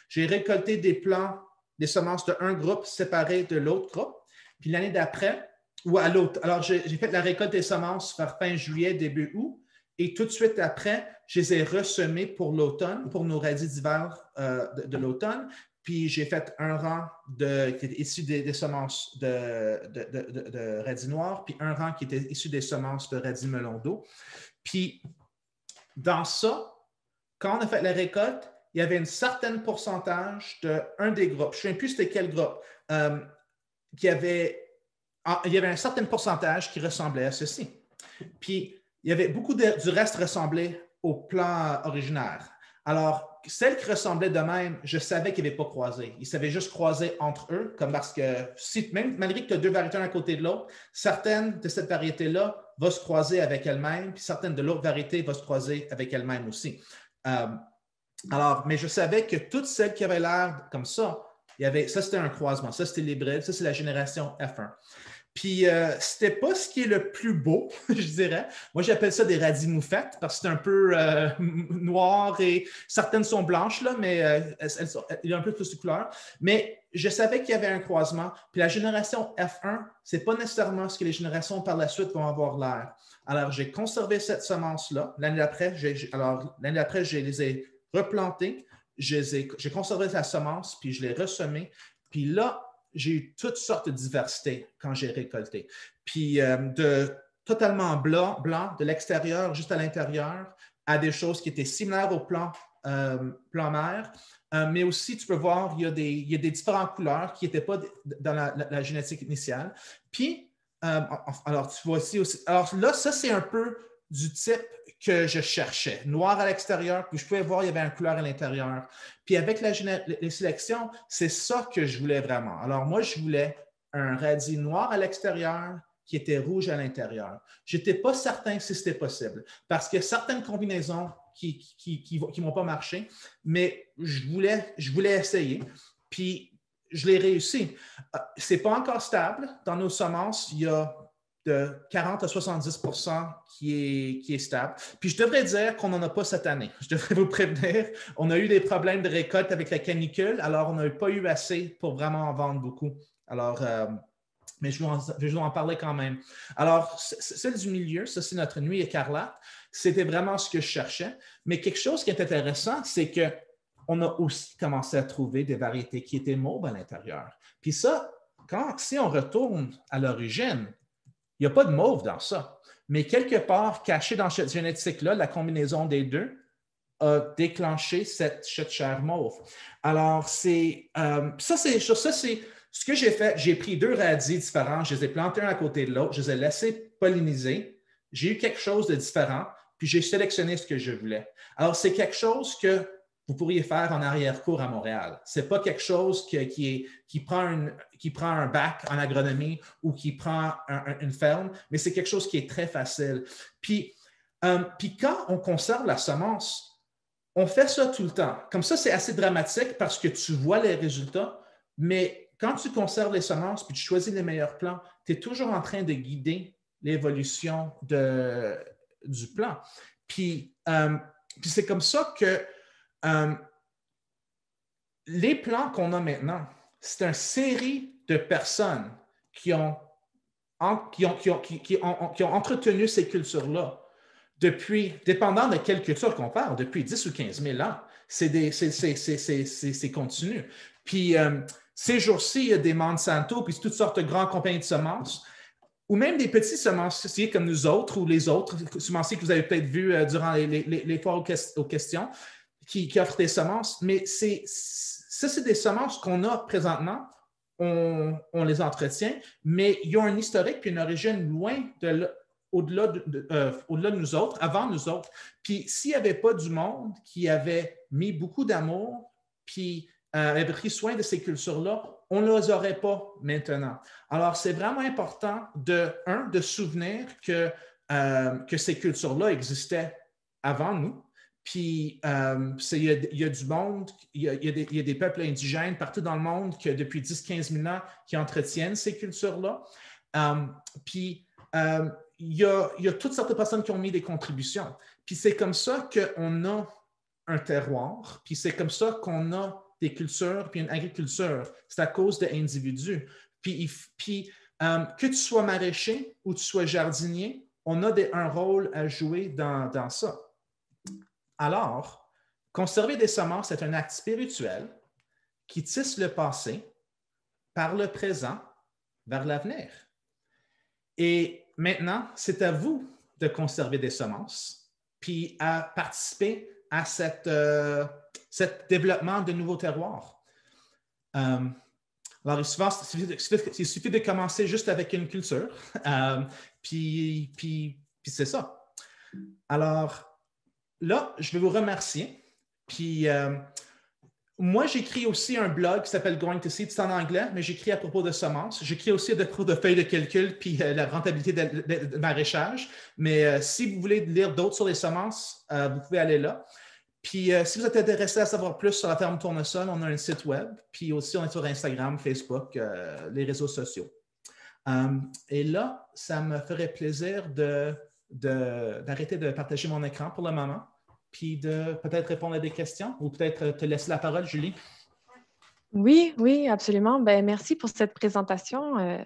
J'ai récolté des semences d'un groupe séparé de l'autre groupe. Puis l'année d'après, ou à l'autre, alors j'ai fait la récolte des semences vers fin juillet, début août. Et tout de suite après, je les ai ressemés pour l'automne, pour nos radis d'hiver de l'automne. Puis j'ai fait un rang qui était issu des semences de radis noirs, puis un rang qui était issu des semences de radis melon d'eau. Puis dans ça, quand on a fait la récolte, il y avait un certain pourcentage d'un des groupes, je ne sais plus c'était quel groupe, il y avait un certain pourcentage qui ressemblait à ceci. Puis il y avait beaucoup du reste ressemblait au plan originaire. Alors, celles qui ressemblaient de même, je savais qu'ils n'avaient pas croisé. Ils savaient juste croiser entre eux, comme parce que même malgré que tu as 2 variétés l'un à côté de l'autre, certaines de cette variété-là vont se croiser avec elles-mêmes, puis certaines de l'autre variété vont se croiser avec elles-mêmes aussi. Mais je savais que toutes celles qui avaient l'air comme ça, ça c'était un croisement, ça c'était l'hybride, ça c'est la génération F1. Puis, c'était pas ce qui est le plus beau, je dirais. Moi, j'appelle ça des radis moufettes parce que c'est un peu noir et certaines sont blanches, là, mais il y a un peu plus de couleur. Mais je savais qu'il y avait un croisement. Puis la génération F1, c'est pas nécessairement ce que les générations par la suite vont avoir l'air. Alors, j'ai conservé cette semence-là. L'année d'après, je les ai replantées. J'ai conservé la semence, puis je l'ai ressemée. Puis là, j'ai eu toutes sortes de diversités quand j'ai récolté. Puis de totalement blanc de l'extérieur juste à l'intérieur, à des choses qui étaient similaires au plan mère. Mais aussi, tu peux voir, il y a des différentes couleurs qui n'étaient pas dans la génétique initiale. Puis, alors, tu vois ici aussi. Alors là, ça, c'est un peu du type que je cherchais. Noir à l'extérieur, puis je pouvais voir, il y avait une couleur à l'intérieur. Puis avec les sélections, c'est ça que je voulais vraiment. Alors moi, je voulais un radis noir à l'extérieur qui était rouge à l'intérieur. Je n'étais pas certain si c'était possible parce que certaines combinaisons qui vont pas marcher, mais je voulais essayer. Puis je l'ai réussi. Ce n'est pas encore stable. Dans nos semences, il y a de 40 à 70 qui est stable. Puis je devrais dire qu'on n'en a pas cette année. Je devrais vous prévenir. On a eu des problèmes de récolte avec la canicule, alors on n'a pas eu assez pour vraiment en vendre beaucoup. Alors, mais je vais vous en parler quand même. Alors, celle du milieu, ça c'est notre nuit écarlate. C'était vraiment ce que je cherchais. Mais quelque chose qui est intéressant, c'est qu'on a aussi commencé à trouver des variétés qui étaient mauves à l'intérieur. Puis ça, si on retourne à l'origine, il n'y a pas de mauve dans ça. Mais quelque part, caché dans cette génétique-là, la combinaison des deux a déclenché cette chair mauve. Alors, ça, c'est ce que j'ai fait. J'ai pris 2 radis différents, je les ai plantés un à côté de l'autre, je les ai laissés polliniser. J'ai eu quelque chose de différent, puis j'ai sélectionné ce que je voulais. Alors, c'est quelque chose que vous pourriez faire en arrière-cours à Montréal. Ce n'est pas quelque chose qui prend un bac en agronomie ou qui prend une ferme, mais c'est quelque chose qui est très facile. Puis quand on conserve la semence, on fait ça tout le temps. Comme ça, c'est assez dramatique parce que tu vois les résultats, mais quand tu conserves les semences puis tu choisis les meilleurs plants, tu es toujours en train de guider l'évolution du plant. Puis c'est comme ça que les plants qu'on a maintenant, c'est une série de personnes qui ont entretenu ces cultures-là depuis, dépendant de quelle culture qu'on parle, depuis 10 ou 15 000 ans. C'est continu. Puis ces jours-ci, il y a des Monsanto, puis toutes sortes de grandes compagnies de semences, ou même des petits semenciers comme nous autres, ou les autres semenciers que vous avez peut-être vus durant les foires aux questions, qui offrent des semences, mais ça, c'est des semences qu'on a présentement. On les entretient, mais ils ont un historique puis une origine loin au-delà de nous autres, avant nous autres. Puis s'il n'y avait pas du monde qui avait mis beaucoup d'amour puis avait pris soin de ces cultures-là, on ne les aurait pas maintenant. Alors, c'est vraiment important de souvenir que ces cultures-là existaient avant nous. Puis, il y a du monde, il y a des peuples indigènes partout dans le monde que depuis 10-15 000 ans qui entretiennent ces cultures-là. Puis, il y a toutes sortes de personnes qui ont mis des contributions. Puis, c'est comme ça qu'on a un terroir, puis c'est comme ça qu'on a des cultures, puis une agriculture. C'est à cause d'individus. Puis que tu sois maraîcher ou tu sois jardinier, on a un rôle à jouer dans ça. Alors, conserver des semences est un acte spirituel qui tisse le passé par le présent vers l'avenir. Et maintenant, c'est à vous de conserver des semences, puis à participer à cet développement de nouveaux terroirs. Alors, il suffit de commencer juste avec une culture, puis c'est ça. Alors, là, je vais vous remercier. Puis, moi, j'écris aussi un blog qui s'appelle Going to Seed. C'est en anglais, mais j'écris à propos de semences. J'écris aussi à propos de feuilles de calcul puis la rentabilité de maraîchage. Mais si vous voulez lire d'autres sur les semences, vous pouvez aller là. Puis, si vous êtes intéressé à savoir plus sur la ferme Tournesol, on a un site web. Puis aussi, on est sur Instagram, Facebook, les réseaux sociaux. Et là, ça me ferait plaisir d'arrêter de partager mon écran pour le moment, puis de peut-être répondre à des questions ou peut-être te laisser la parole, Julie. Oui, oui, absolument. Ben, merci pour cette présentation.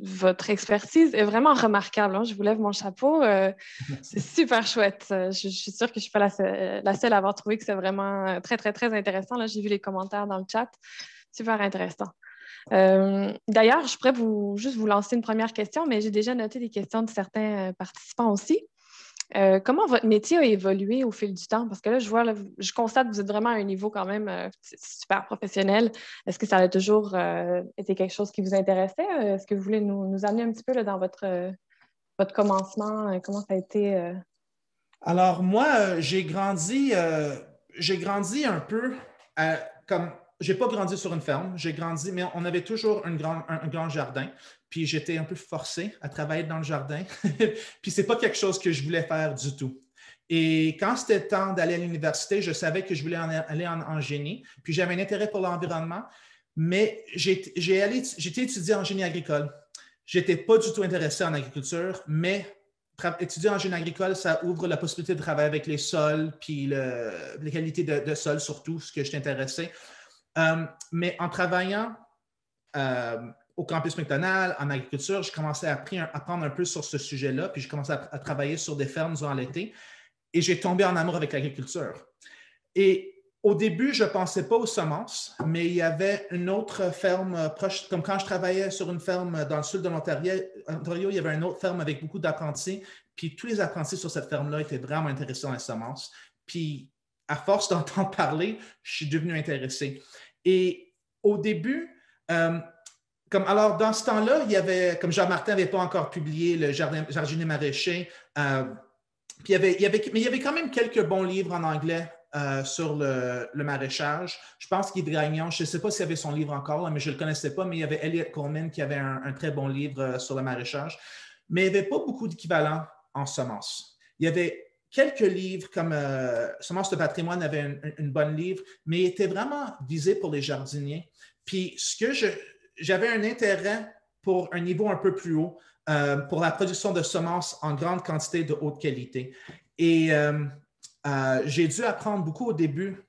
Votre expertise est vraiment remarquable, hein. Je vous lève mon chapeau. C'est super chouette. Je suis sûre que je ne suis pas la seule à avoir trouvé que c'est vraiment très, très, très intéressant. Là, j'ai vu les commentaires dans le chat. Super intéressant. D'ailleurs, je pourrais juste vous lancer une première question, mais j'ai déjà noté des questions de certains participants aussi. Comment votre métier a évolué au fil du temps? Parce que là, je constate que vous êtes vraiment à un niveau quand même super professionnel. Est-ce que ça a toujours été quelque chose qui vous intéressait? Est-ce que vous voulez nous amener un petit peu là, dans votre commencement? Comment ça a été? Alors, moi, j'ai grandi un peu comme... Je n'ai pas grandi sur une ferme, j'ai grandi, mais on avait toujours un grand jardin. Puis j'étais un peu forcé à travailler dans le jardin. Puis ce n'est pas quelque chose que je voulais faire du tout. Et quand c'était le temps d'aller à l'université, je savais que je voulais aller en génie. Puis j'avais un intérêt pour l'environnement, mais j'étais étudié en génie agricole. je n'étais pas du tout intéressé en agriculture, mais étudier en génie agricole, ça ouvre la possibilité de travailler avec les sols, puis les qualités de sol surtout, ce que je t'intéressais. Mais en travaillant au campus McDonald, en agriculture, je commençais à apprendre un peu sur ce sujet-là, puis j'ai commencé à travailler sur des fermes durant l'été, et j'ai tombé en amour avec l'agriculture. Et au début, je ne pensais pas aux semences, mais il y avait une autre ferme proche, comme quand je travaillais sur une ferme dans le sud de l'Ontario, il y avait une autre ferme avec beaucoup d'apprentis, puis tous les apprentis sur cette ferme-là étaient vraiment intéressés dans les semences. Puis, à force d'entendre parler, je suis devenu intéressé. Et au début, alors dans ce temps-là, il y avait, comme Jean-Martin n'avait pas encore publié le jardinier maraîcher, puis mais il y avait quand même quelques bons livres en anglais sur le maraîchage. Je pense qu'Yves Gagnon, je ne sais pas s'il y avait son livre encore, là, mais je ne le connaissais pas, mais il y avait Elliot Coleman qui avait un très bon livre sur le maraîchage. Mais il n'y avait pas beaucoup d'équivalents en semences. Il y avait quelques livres comme Semences de patrimoine avait une bonne livre, mais il était vraiment visé pour les jardiniers. Puis j'avais un intérêt pour un niveau un peu plus haut, pour la production de semences en grande quantité de haute qualité. Et j'ai dû apprendre beaucoup au début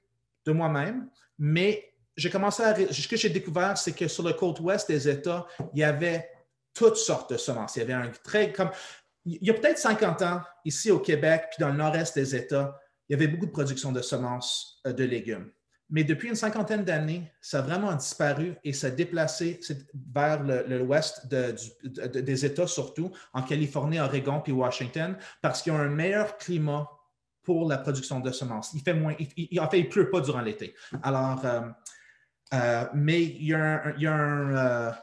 de moi-même, mais ce que j'ai découvert, c'est que sur le côte ouest des États, il y avait toutes sortes de semences. Il y avait il y a peut-être 50 ans, ici au Québec, puis dans le nord-est des États, il y avait beaucoup de production de semences de légumes. Mais depuis une cinquantaine d'années, ça a vraiment disparu et ça a déplacé vers l'ouest des États, surtout en Californie, Oregon puis Washington, parce qu'ils ont un meilleur climat pour la production de semences. Il fait moins, en fait, il ne pleut pas durant l'été. Alors, mais il y a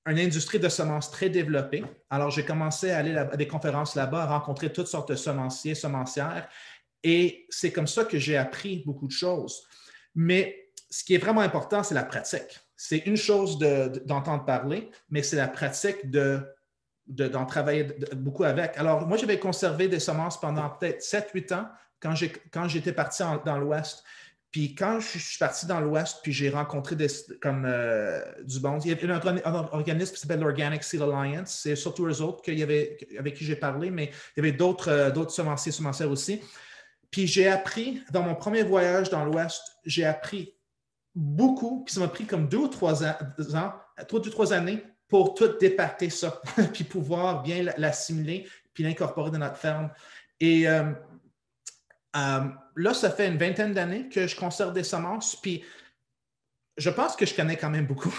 une industrie de semences très développée. Alors, j'ai commencé à aller à des conférences là-bas, à rencontrer toutes sortes de semenciers, semencières, et c'est comme ça que j'ai appris beaucoup de choses. Mais ce qui est vraiment important, c'est la pratique. C'est une chose d'entendre parler, mais c'est la pratique d'en travailler beaucoup avec. Alors, moi, j'avais conservé des semences pendant peut-être 7-8 ans quand j'étais parti dans l'Ouest. Puis quand je suis parti dans l'Ouest, puis j'ai rencontré du bon, il y avait un organisme qui s'appelle l'Organic Seed Alliance. C'est surtout eux autres avec qui j'ai parlé, mais il y avait d'autres semencières aussi. Puis j'ai appris, dans mon premier voyage dans l'Ouest, j'ai appris beaucoup, puis ça m'a pris comme 2 ou 3 années pour tout départer ça, puis pouvoir bien l'assimiler, puis l'incorporer dans notre ferme. Et là, ça fait une vingtaine d'années que je conserve des semences, puis je pense que je connais quand même beaucoup.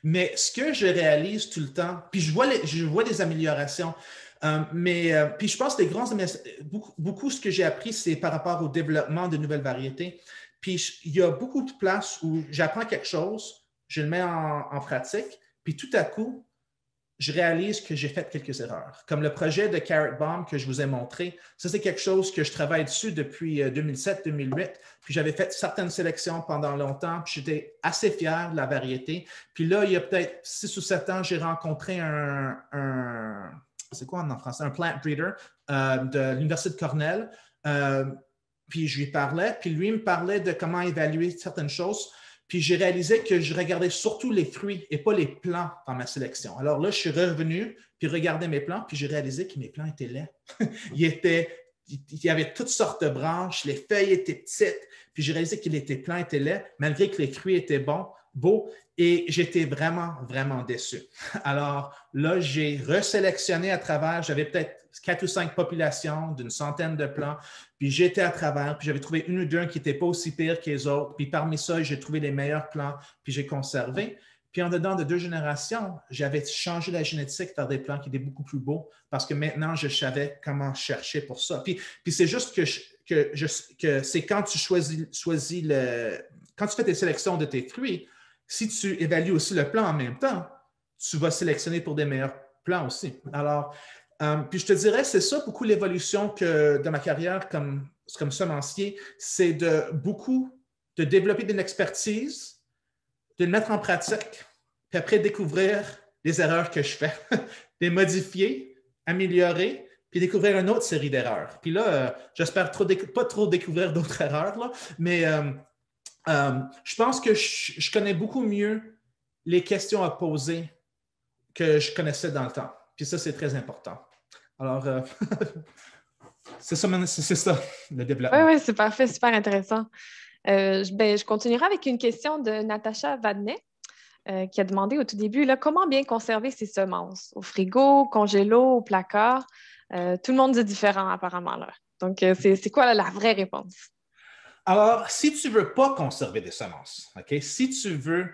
Mais ce que je réalise tout le temps, puis je vois des améliorations, puis je pense que beaucoup ce que j'ai appris, c'est par rapport au développement de nouvelles variétés. Puis il y a beaucoup de places où j'apprends quelque chose, je le mets en pratique, puis tout à coup, je réalise que j'ai fait quelques erreurs. Comme le projet de Carrot Bomb que je vous ai montré, ça c'est quelque chose que je travaille dessus depuis 2007-2008. Puis j'avais fait certaines sélections pendant longtemps, puis j'étais assez fier de la variété. Puis là, il y a peut-être 6 ou 7 ans, j'ai rencontré c'est quoi en français? Un plant breeder de l'Université de Cornell. Puis je lui parlais, puis lui me parlait de comment évaluer certaines choses. Puis j'ai réalisé que je regardais surtout les fruits et pas les plants dans ma sélection. Alors là, je suis revenu, puis regardais mes plants, puis j'ai réalisé que mes plants étaient laids. Il y avait toutes sortes de branches, les feuilles étaient petites, puis j'ai réalisé que les plants étaient laids, malgré que les fruits étaient beaux, et j'étais vraiment, vraiment déçu. Alors là, j'ai resélectionné à travers, j'avais peut-être 4 ou 5 populations d'une centaine de plants, puis j'étais à travers, puis j'avais trouvé une ou deux qui n'étaient pas aussi pires que les autres, puis parmi ça, j'ai trouvé les meilleurs plants, puis j'ai conservé. Puis en dedans de 2 générations, j'avais changé la génétique vers des plants qui étaient beaucoup plus beaux parce que maintenant, je savais comment chercher pour ça. Puis c'est juste que c'est quand tu quand tu fais tes sélections de tes fruits, si tu évalues aussi le plant en même temps, tu vas sélectionner pour des meilleurs plants aussi. Alors, puis je te dirais, c'est ça beaucoup l'évolution de ma carrière comme semencier, c'est de développer une expertise, de le mettre en pratique, puis après découvrir les erreurs que je fais, les modifier, améliorer, puis découvrir une autre série d'erreurs. Puis là, j'espère pas trop découvrir d'autres erreurs, là, mais je pense que je connais beaucoup mieux les questions à poser que je connaissais dans le temps. Puis ça, c'est très important. Alors, c'est ça, le Oui, développement. oui, c'est parfait, super intéressant. Je continuerai avec une question de Natacha Vadnet, qui a demandé au tout début là, comment bien conserver ses semences au frigo, au congélo, au placard. Tout le monde dit différent apparemment là. Donc, c'est quoi là, la vraie réponse? Alors, si tu ne veux pas conserver des semences, OK? Si tu veux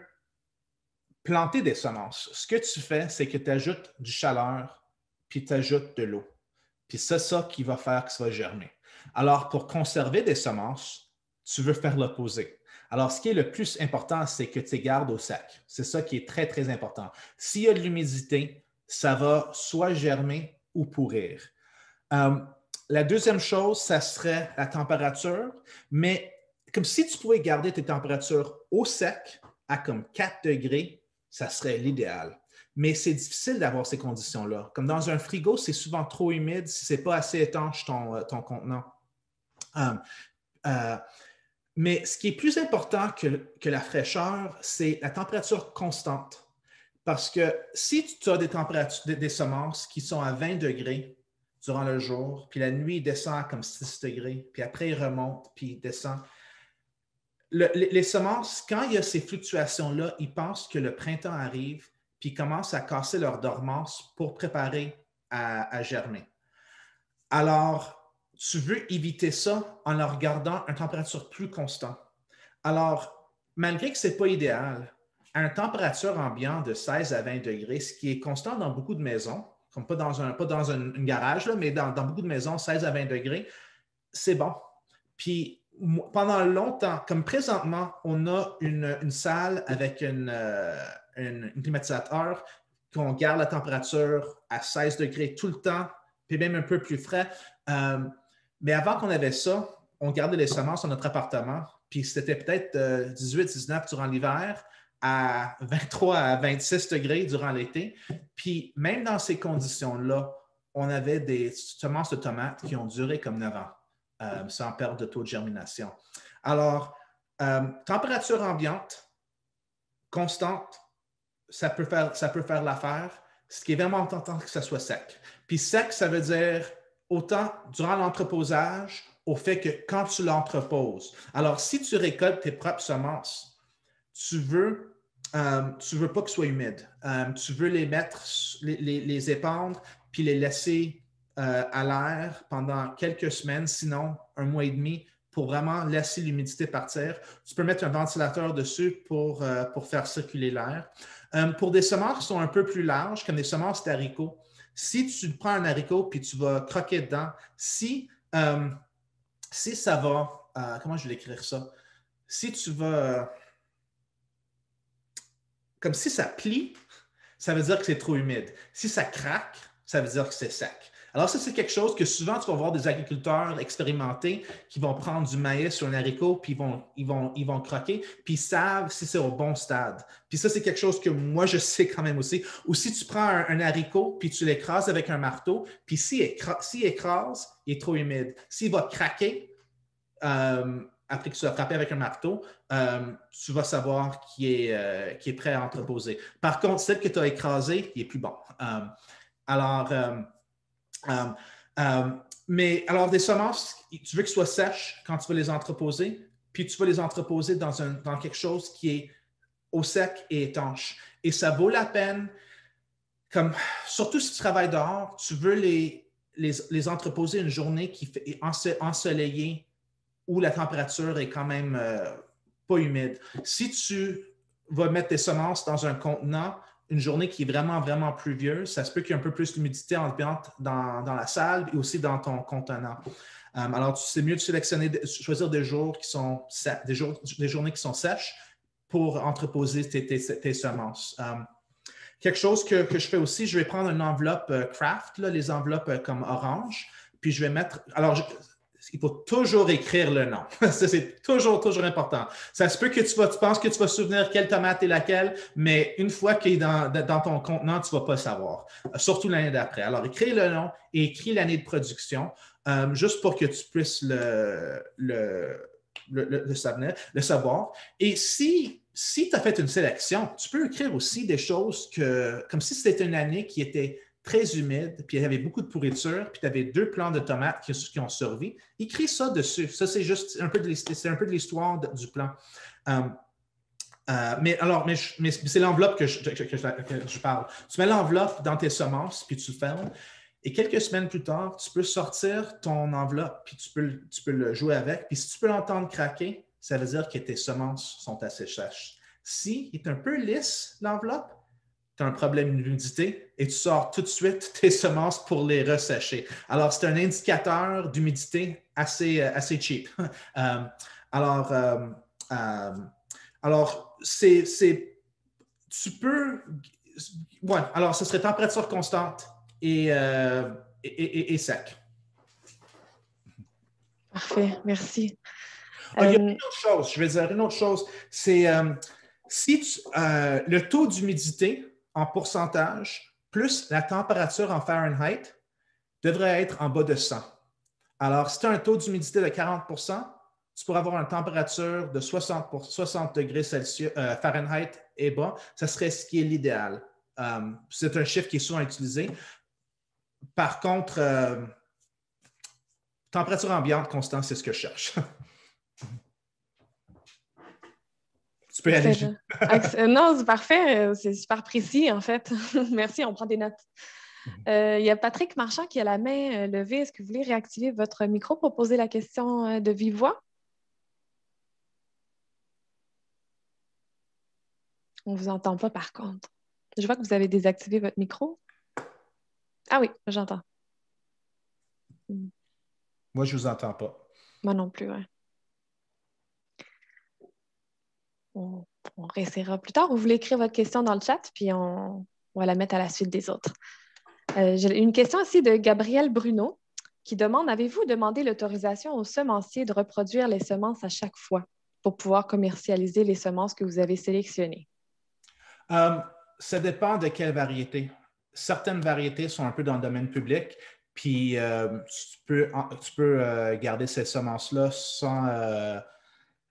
planter des semences, ce que tu fais, c'est que tu ajoutes du chaleur, puis tu ajoutes de l'eau. Puis c'est ça qui va faire que ça va germer. Alors, pour conserver des semences, tu veux faire l'opposé. Alors, ce qui est le plus important, c'est que tu les gardes au sec. C'est ça qui est très, très important. S'il y a de l'humidité, ça va soit germer ou pourrir. La deuxième chose, ça serait la température, mais comme si tu pouvais garder tes températures au sec à comme 4 degrés, ça serait l'idéal. Mais c'est difficile d'avoir ces conditions-là. Comme dans un frigo, c'est souvent trop humide si ce n'est pas assez étanche ton contenant. Mais ce qui est plus important que la fraîcheur, c'est la température constante. Parce que si tu as des semences qui sont à 20 degrés durant le jour, puis la nuit, il descend à comme 6 degrés, puis après, il remonte, puis il descend. Les semences, quand il y a ces fluctuations-là, ils pensent que le printemps arrive, puis ils commencent à casser leur dormance pour préparer à germer. Alors, tu veux éviter ça en leur gardant une température plus constante. Alors, malgré que ce n'est pas idéal, à une température ambiante de 16 à 20 degrés, ce qui est constant dans beaucoup de maisons, comme pas dans un garage, là, mais dans beaucoup de maisons, 16 à 20 degrés, c'est bon. Puis, pendant longtemps, comme présentement, on a une salle avec un climatisateur qu'on garde la température à 16 degrés tout le temps, puis même un peu plus frais. Mais avant qu'on avait ça, on gardait les semences dans notre appartement, puis c'était peut-être 18-19 durant l'hiver, à 23 à 26 degrés durant l'été. Puis même dans ces conditions-là, on avait des semences de tomates qui ont duré comme 9 ans, sans perte de taux de germination. Alors, température ambiante, constante, ça peut faire l'affaire. Ce qui est vraiment important, c'est que ça soit sec. Puis sec, ça veut dire autant durant l'entreposage au fait que quand tu l'entreposes. Alors, si tu récoltes tes propres semences, tu veux pas que ce soit humide. Tu veux les mettre, les épandre, puis les laisser à l'air pendant quelques semaines, sinon un mois et demi, pour vraiment laisser l'humidité partir. Tu peux mettre un ventilateur dessus pour faire circuler l'air. Pour des semences qui sont un peu plus larges, comme des semences d'haricots, si tu prends un haricot puis tu vas croquer dedans, si ça va, comment je vais l'écrire ça? Si tu vas, comme si ça plie, ça veut dire que c'est trop humide. Si ça craque, ça veut dire que c'est sec. Alors ça, c'est quelque chose que souvent, tu vas voir des agriculteurs expérimentés qui vont prendre du maïs ou un haricot, puis ils vont croquer, puis ils savent si c'est au bon stade. Puis ça, c'est quelque chose que moi, je sais quand même aussi. Ou si tu prends un haricot, puis tu l'écrases avec un marteau, puis s'il écrase, il est trop humide. S'il va craquer, après que tu l'as frappé avec un marteau, tu vas savoir qu'il est prêt à entreposer. Par contre, celle que tu as écrasée, il est plus bon. Mais alors, des semences, tu veux qu'elles soient sèches quand tu vas les entreposer, puis tu vas les entreposer dans quelque chose qui est au sec et étanche. Et ça vaut la peine, surtout si tu travailles dehors, tu veux les entreposer une journée qui est ensoleillée, où la température est quand même pas humide. Si tu vas mettre tes semences dans un contenant, une journée qui est vraiment, vraiment pluvieuse, ça se peut qu'il y ait un peu plus d'humidité ambiante dans la salle et aussi dans ton contenant. Alors, c'est mieux de choisir des jours qui sont des journées qui sont sèches pour entreposer tes semences. Quelque chose que je fais aussi, je vais prendre une enveloppe craft, là, les enveloppes comme orange, puis je vais mettre. Alors, il faut toujours écrire le nom. Ça, c'est toujours important. Ça se peut que tu penses que tu vas te souvenir quelle tomate est laquelle, mais une fois qu'il est dans ton contenant, tu ne vas pas le savoir, surtout l'année d'après. Alors, écris le nom et écris l'année de production, juste pour que tu puisses le savoir. Et si tu as fait une sélection, tu peux écrire aussi des choses comme si c'était une année qui était très humide, puis il y avait beaucoup de pourriture, puis tu avais 2 plants de tomates qui ont survécu. Écris ça dessus. Ça, c'est juste un peu de l'histoire du plant. Mais c'est l'enveloppe que je parle. Tu mets l'enveloppe dans tes semences, puis tu le fermes. Et quelques semaines plus tard, tu peux sortir ton enveloppe, puis tu peux le jouer avec. Puis si tu peux l'entendre craquer, ça veut dire que tes semences sont assez sèches. Si il est un peu lisse, l'enveloppe, tu as un problème d'humidité et tu sors tout de suite tes semences pour les ressécher. Alors, c'est un indicateur d'humidité assez cheap. Alors, tu peux, ouais, alors ce serait température constante et sec. Parfait, merci. Il y a une autre chose, je vais dire une autre chose, c'est le taux d'humidité en pourcentage plus la température en Fahrenheit devrait être en bas de 100. Alors, si tu as un taux d'humidité de 40 tu pourrais avoir une température de 60 degrés Celsius, Fahrenheit et bas. Ça serait ce qui est l'idéal. C'est un chiffre qui est souvent utilisé. Par contre, température ambiante constante, c'est ce que je cherche. Tu peux y aller. Non, c'est parfait. C'est super précis, en fait. Merci, on prend des notes. Il y a Patrick Marchand qui a la main levée. Est-ce que vous voulez réactiver votre micro pour poser la question de vive voix? On ne vous entend pas, par contre. Je vois que vous avez désactivé votre micro. Ah oui, j'entends. Moi, je ne vous entends pas. Moi non plus, oui. On réessayera plus tard. Vous voulez écrire votre question dans le chat, puis on va la mettre à la suite des autres. J'ai une question aussi de Gabriel Bruno qui demande, avez-vous demandé l'autorisation aux semenciers de reproduire les semences à chaque fois pour pouvoir commercialiser les semences que vous avez sélectionnées? Ça dépend de quelle variété. Certaines variétés sont un peu dans le domaine public, puis tu peux garder ces semences-là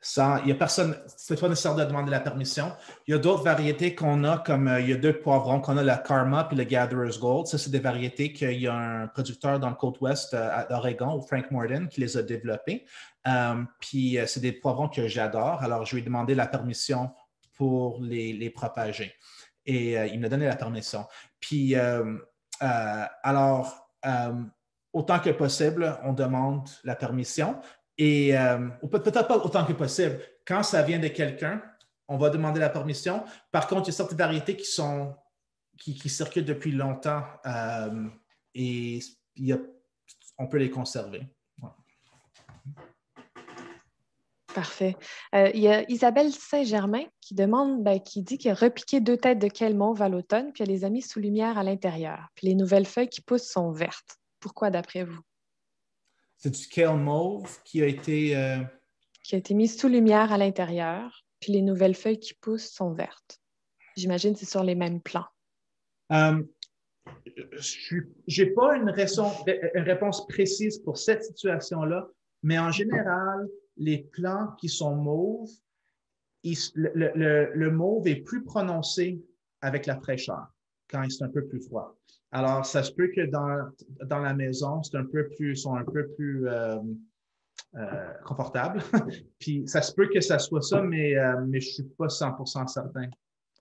il n'y a personne, c'est pas nécessaire de demander la permission. Il y a d'autres variétés qu'on a, comme il y a 2 poivrons qu'on a, la Karma et le Gatherer's Gold. Ça, c'est des variétés qu'il y a un producteur dans le Côte-Ouest d'Oregon, Frank Morton, qui les a développées. Puis c'est des poivrons que j'adore. Alors, je lui ai demandé la permission pour les propager. Et il m'a donné la permission. Puis, autant que possible, on demande la permission. Et peut-être pas autant que possible. Quand ça vient de quelqu'un, on va demander la permission. Par contre, il y a certaines variétés qui circulent depuis longtemps et on peut les conserver. Ouais. Parfait. Il y a Isabelle Saint-Germain qui demande, qui dit qu'il a repiqué 2 têtes de kale mauve à l'automne, puis elle les a mis sous lumière à l'intérieur. Puis les nouvelles feuilles qui poussent sont vertes. Pourquoi, d'après vous? C'est du kale mauve qui a été mis sous lumière à l'intérieur, puis les nouvelles feuilles qui poussent sont vertes. J'imagine que c'est sur les mêmes plants. Je n'ai pas une réponse précise pour cette situation-là, mais en général, les plants qui sont mauves, le mauve est plus prononcé avec la fraîcheur quand c'est un peu plus froid. Alors, ça se peut que dans la maison, sont un peu plus confortables. Puis, ça se peut que ça soit ça, mais je ne suis pas 100% certain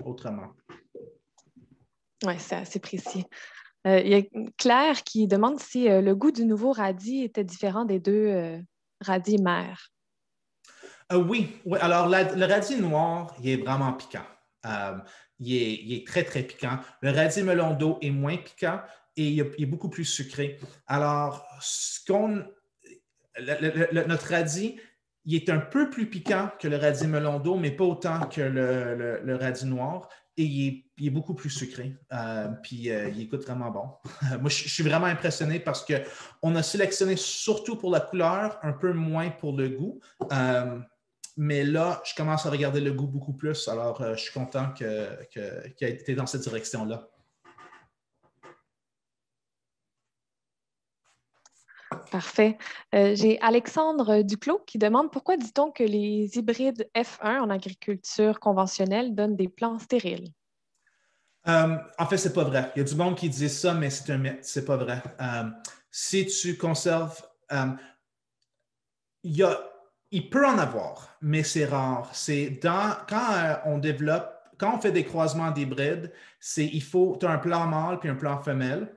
autrement. Oui, c'est assez précis. Il y a Claire qui demande si le goût du nouveau radis était différent des 2 radis mères. Oui. Alors, le radis noir, il est vraiment piquant. Il est très, très piquant. Le radis melon d'eau est moins piquant et il est beaucoup plus sucré. Alors, notre radis, il est un peu plus piquant que le radis melon d'eau, mais pas autant que le radis noir. Et il est beaucoup plus sucré. Puis il goûte vraiment bon. Moi, je suis vraiment impressionné parce qu'on a sélectionné surtout pour la couleur, un peu moins pour le goût. Mais là, je commence à regarder le goût beaucoup plus. Alors, je suis content qu'il ait été dans cette direction-là. Parfait. J'ai Alexandre Duclos qui demande pourquoi dit-on que les hybrides F1 en agriculture conventionnelle donnent des plants stériles? En fait, c'est pas vrai. Il y a du monde qui dit ça, mais c'est un mythe. C'est pas vrai. Si tu conserves, il y a, il peut en avoir, mais c'est rare. Quand on fait des croisements d'hybrides, tu as un plant mâle puis un plant femelle.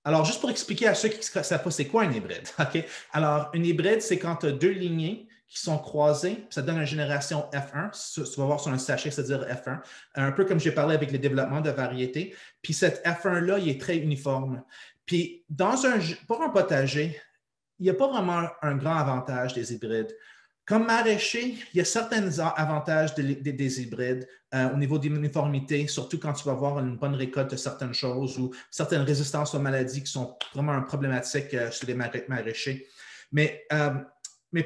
Alors, juste pour expliquer à ceux qui ne savent pas c'est quoi un hybride, OK? Alors, un hybride, c'est quand tu as deux lignées qui sont croisées, ça donne une génération F1. Tu vas voir sur un sachet, c'est-à-dire F1. Un peu comme j'ai parlé avec le développement de variétés. Puis cette F1-là, il est très uniforme. Puis pour un potager, il n'y a pas vraiment un grand avantage des hybrides. Comme maraîcher, il y a certains avantages des hybrides au niveau d'uniformité, surtout quand tu vas avoir une bonne récolte de certaines choses ou certaines résistances aux maladies qui sont vraiment problématiques chez les maraîchers. Mais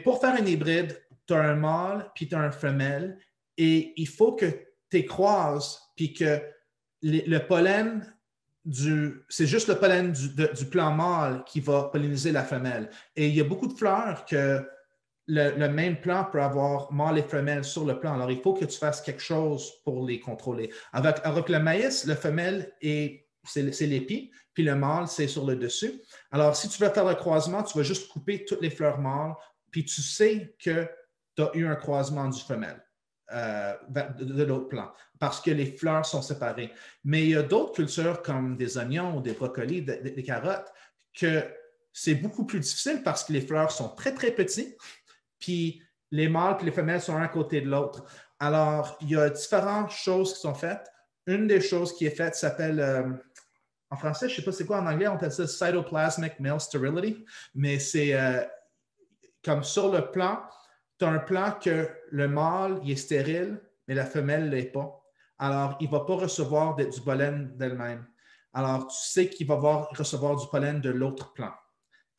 pour faire un hybride, tu as un mâle puis tu as un femelle et il faut que tu les croises puis que le pollen c'est juste le pollen du plant mâle qui va polliniser la femelle. Et il y a beaucoup de fleurs que le même plant peut avoir mâle et femelle sur le plant. Alors, il faut que tu fasses quelque chose pour les contrôler. Avec le maïs, le femelle, c'est l'épi, puis le mâle, c'est sur le dessus. Alors, si tu veux faire le croisement, tu vas juste couper toutes les fleurs mâles, puis tu sais que tu as eu un croisement du femelle de l'autre plant, parce que les fleurs sont séparées. Mais il y a d'autres cultures comme des oignons ou des brocolis, des carottes, que c'est beaucoup plus difficile parce que les fleurs sont très, très petites, puis les mâles et les femelles sont un à côté de l'autre. Alors, il y a différentes choses qui sont faites. Une des choses qui est faite s'appelle, en français, je ne sais pas c'est quoi en anglais, on appelle ça cytoplasmic male sterility, mais c'est comme sur le plant, tu as un plant que le mâle il est stérile, mais la femelle ne l'est pas. Alors, il ne va pas recevoir du pollen d'elle-même. Alors, tu sais qu'il va recevoir du pollen de l'autre plant.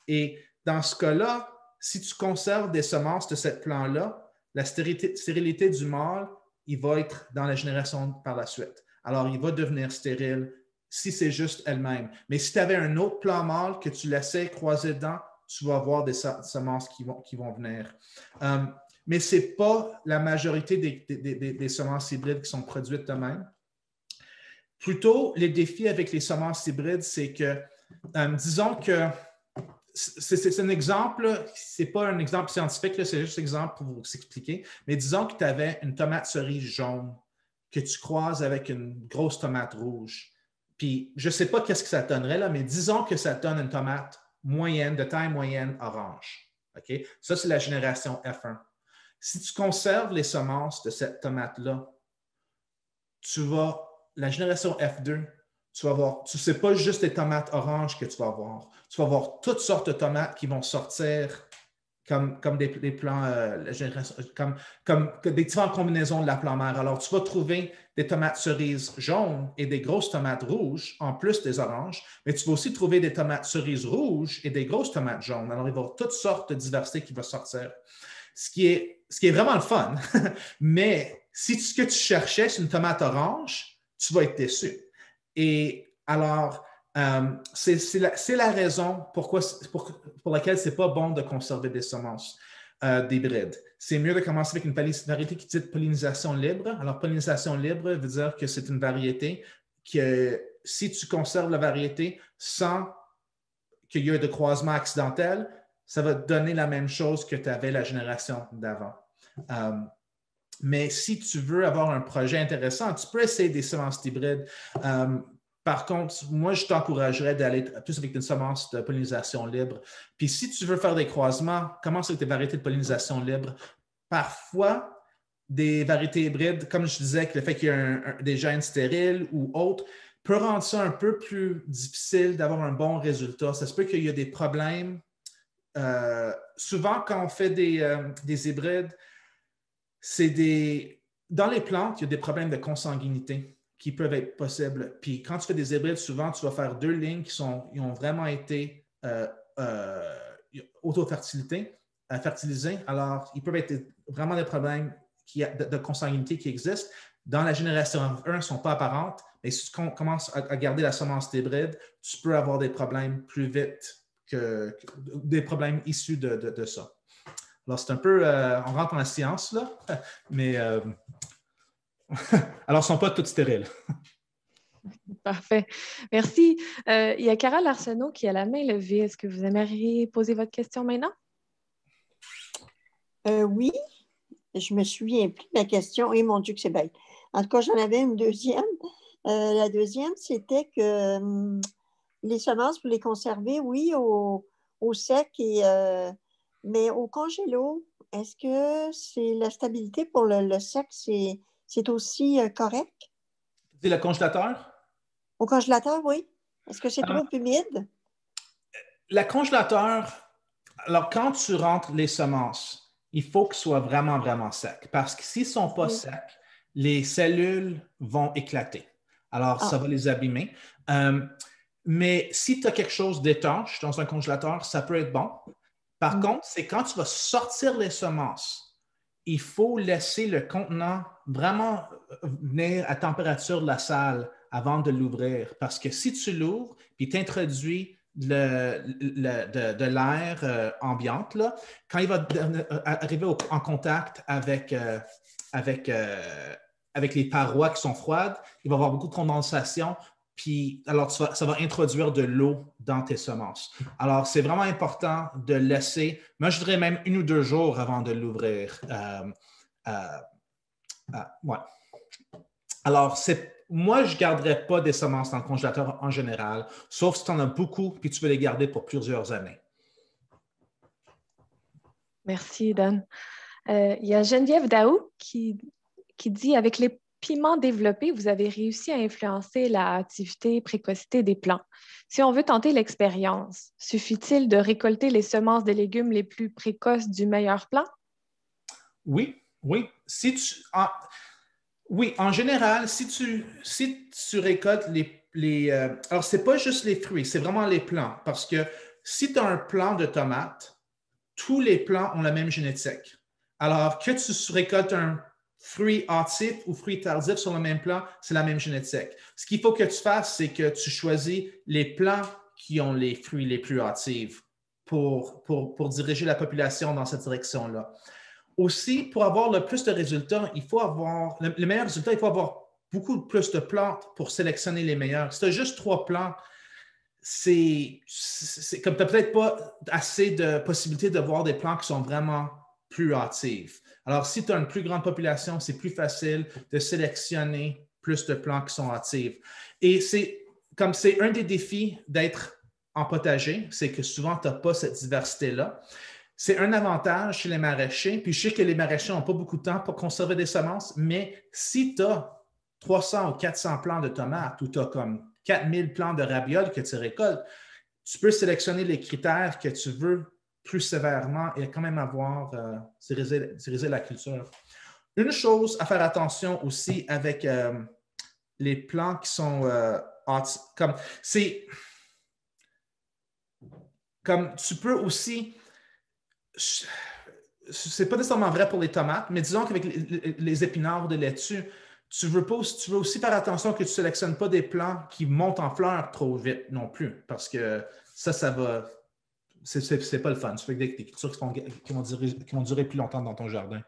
Et dans ce cas-là, si tu conserves des semences de ce plant-là, la stérilité du mâle, il va être dans la génération par la suite. Alors, il va devenir stérile si c'est juste elle-même. Mais si tu avais un autre plant mâle que tu laissais croiser dedans, tu vas avoir des semences qui vont venir. Mais ce n'est pas la majorité des semences hybrides qui sont produites de même. Plutôt, les défis avec les semences hybrides, c'est que, disons que c'est un exemple, ce n'est pas un exemple scientifique, c'est juste un exemple pour vous expliquer, mais disons que tu avais une tomate cerise jaune que tu croises avec une grosse tomate rouge. Puis, je ne sais pas qu'est-ce que ça donnerait, là, mais disons que ça donne une tomate moyenne, de taille moyenne orange. Okay? Ça, c'est la génération F1. Si tu conserves les semences de cette tomate-là, la génération F2, tu ne sais pas juste les tomates oranges que tu vas avoir. Tu vas avoir toutes sortes de tomates qui vont sortir comme des plants, comme des différentes combinaisons de la plante mère. Alors, tu vas trouver des tomates cerises jaunes et des grosses tomates rouges, en plus des oranges, mais tu vas aussi trouver des tomates cerises rouges et des grosses tomates jaunes. Alors, il va y avoir toutes sortes de diversité qui va sortir. Ce qui est vraiment le fun. Mais si ce que tu cherchais, c'est une tomate orange, tu vas être déçu. Et alors, c'est la raison pour laquelle ce n'est pas bon de conserver des semences d'hybrides. C'est mieux de commencer avec une variété qui dit pollinisation libre. Alors, pollinisation libre veut dire que c'est une variété que si tu conserves la variété sans qu'il y ait de croisement accidentel, ça va te donner la même chose que tu avais la génération d'avant. Mais si tu veux avoir un projet intéressant, tu peux essayer des semences hybrides. Par contre, moi, je t'encouragerais d'aller plus avec une semence de pollinisation libre. Puis si tu veux faire des croisements, commence avec des variétés de pollinisation libre. Parfois, des variétés hybrides, comme je disais, que le fait qu'il y ait des gènes stériles ou autres, peut rendre ça un peu plus difficile d'avoir un bon résultat. Ça se peut qu'il y ait des problèmes. Souvent, quand on fait des hybrides, dans les plantes, il y a des problèmes de consanguinité qui peuvent être possibles. Puis quand tu fais des hybrides, souvent, tu vas faire deux lignes qui ont vraiment été auto-fertilisées. Alors, il peut être vraiment des problèmes de consanguinité qui existent. Dans la génération 1, ils ne sont pas apparentes, mais si tu commences à garder la semence hybride, tu peux avoir des problèmes plus vite des problèmes issus de ça. Alors, c'est un peu, on rentre dans la science, là, mais alors, ils ne sont pas tous stériles. Parfait. Merci. Il y a Carole Arsenault qui a la main levée. Est-ce que vous aimeriez poser votre question maintenant? Oui, je me souviens plus de ma question. Et mon Dieu, que c'est bête. En tout cas, j'en avais une deuxième. La deuxième, c'était que les semences, pour les conserver, oui, au sec, mais au congélo, est-ce que c'est la stabilité pour le sec, c'est aussi correct? C'est le congélateur? Au congélateur, oui. Est-ce que c'est trop humide? Le congélateur, alors quand tu rentres les semences, il faut qu'ils soient vraiment, vraiment secs. Parce que s'ils ne sont pas secs, les cellules vont éclater. Alors, ça va les abîmer. Mais si tu as quelque chose d'étanche dans un congélateur, ça peut être bon. Par contre, c'est quand tu vas sortir les semences, il faut laisser le contenant vraiment venir à température de la salle avant de l'ouvrir. Parce que si tu l'ouvres puis tu introduis de l'air ambiante, là, quand il va arriver en contact avec les parois qui sont froides, il va y avoir beaucoup de condensation. Puis, alors, ça va introduire de l'eau dans tes semences. Alors, c'est vraiment important de laisser, moi, je dirais même 1 ou 2 jours avant de l'ouvrir. Ouais. Alors, moi, je ne garderais pas des semences dans le congélateur en général, sauf si tu en as beaucoup et tu veux les garder pour plusieurs années. Merci, Dan. Il y a Geneviève Daou qui dit, avec les piments développés, vous avez réussi à influencer l'activité et précocité des plants. Si on veut tenter l'expérience, suffit-il de récolter les semences de légumes les plus précoces du meilleur plant? Oui, oui. Oui, en général, si tu récoltes alors, ce n'est pas juste les fruits, c'est vraiment les plants. Parce que si tu as un plant de tomates, tous les plants ont la même génétique. Alors, que tu récoltes un fruit hâtif ou fruit tardif sur le même plant, c'est la même génétique. Ce qu'il faut que tu fasses, c'est que tu choisis les plants qui ont les fruits les plus hâtifs pour diriger la population dans cette direction-là. Aussi, pour avoir le plus de résultats, il faut avoir le meilleur résultat, il faut avoir beaucoup plus de plantes pour sélectionner les meilleurs. Si tu as juste 3 plants, c'est comme tu n'as peut-être pas assez de possibilités de voir des plants qui sont vraiment plus hâtifs. Alors, si tu as une plus grande population, c'est plus facile de sélectionner plus de plants qui sont hâtifs. Et c'est un des défis d'être en potager, c'est que souvent, tu n'as pas cette diversité-là. C'est un avantage chez les maraîchers, puis je sais que les maraîchers n'ont pas beaucoup de temps pour conserver des semences, mais si tu as 300 ou 400 plants de tomates ou tu as comme 4000 plants de ravioles que tu récoltes, tu peux sélectionner les critères que tu veux plus sévèrement et quand même avoir diriger la culture. Une chose à faire attention aussi avec les plants qui sont comme tu peux aussi, c'est pas nécessairement vrai pour les tomates, mais disons qu'avec les épinards de laitue, tu veux aussi faire attention que tu ne sélectionnes pas des plants qui montent en fleurs trop vite non plus, parce que ça va. C'est pas le fun. Tu fais des cultures qui vont durer plus longtemps dans ton jardin.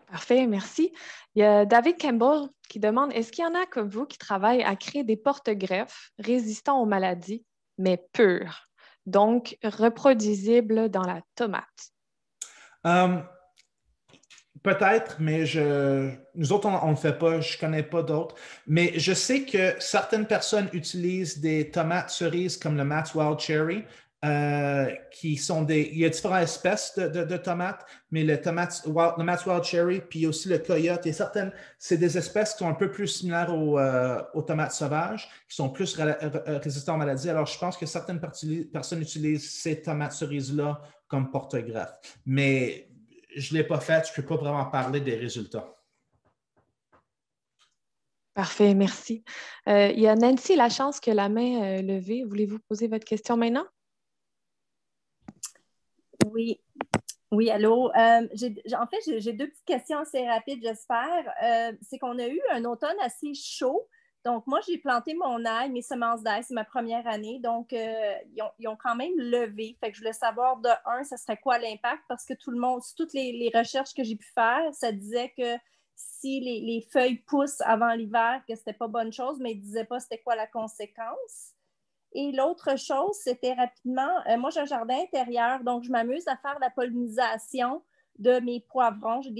Parfait, merci. Il y a David Campbell qui demande, est-ce qu'il y en a comme vous qui travaillent à créer des porte-greffes résistants aux maladies, mais purs, donc reproduisibles dans la tomate? Peut-être, mais nous autres, on ne le fait pas. Je ne connais pas d'autres. Mais je sais que certaines personnes utilisent des tomates cerises comme le Maxwell Cherry, qui sont il y a différentes espèces de tomates, mais le Maxwell Cherry, puis aussi le Coyote, c'est des espèces qui sont un peu plus similaires aux tomates sauvages, qui sont plus résistantes aux maladies. Alors, je pense que certaines personnes utilisent ces tomates cerises-là comme porte-greffes. Mais je ne l'ai pas fait, je ne peux pas vraiment parler des résultats. Parfait, merci. Il y a Nancy Lachance qui a la main levée. Voulez-vous poser votre question maintenant? Oui. Oui, allô. En fait, j'ai 2 petites questions assez rapides, j'espère. C'est qu'on a eu un automne assez chaud, Donc, moi, j'ai planté mon ail, mes semences d'ail, c'est ma première année. Donc, ils ont quand même levé. Fait que je voulais savoir de un, ça serait quoi l'impact? Parce que tout le monde, toutes les recherches que j'ai pu faire, ça disait que si les feuilles poussent avant l'hiver, que c'était pas bonne chose, mais ils ne disaient pas c'était quoi la conséquence. Et l'autre chose, c'était rapidement, moi j'ai un jardin intérieur, donc je m'amuse à faire la pollinisation de mes poivrons. J'ai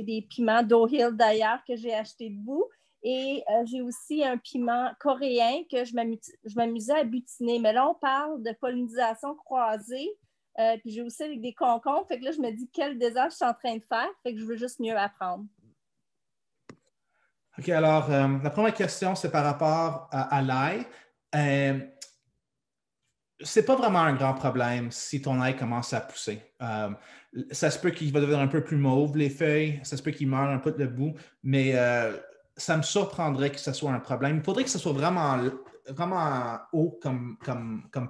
des piments d'O'Hill d'ailleurs que j'ai acheté de vous. Et j'ai aussi un piment coréen que je m'amusais à butiner. Mais là, on parle de pollinisation croisée. Puis j'ai aussi avec des concombres. Fait que là, je me dis quel désastre je suis en train de faire. Fait que je veux juste mieux apprendre. OK, alors, la première question, c'est par rapport à l'ail. C'est pas vraiment un grand problème si ton ail commence à pousser. Ça se peut qu'il va devenir un peu plus mauve, les feuilles, ça se peut qu'il meure un peu de le bout, mais ça me surprendrait que ce soit un problème. Il faudrait que ce soit vraiment, vraiment haut comme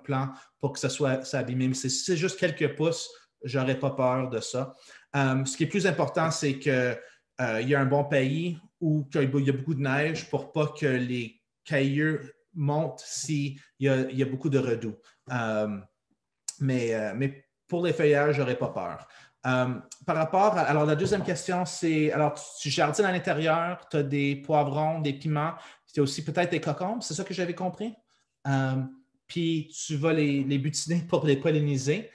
plan pour que ça abîmé. Mais si c'est juste quelques pouces, j'aurais pas peur de ça. Ce qui est plus important, c'est qu'il y a un bon pays où il y a beaucoup de neige pour pas que les cailleux monte s'il y a beaucoup de redoux. Mais pour les feuillages, je n'aurais pas peur. Par rapport à, alors la deuxième question, c'est, alors tu jardines à l'intérieur, tu as des poivrons, des piments, tu as aussi peut-être des cocombes, c'est ça que j'avais compris? Puis tu vas les butiner pour les polliniser.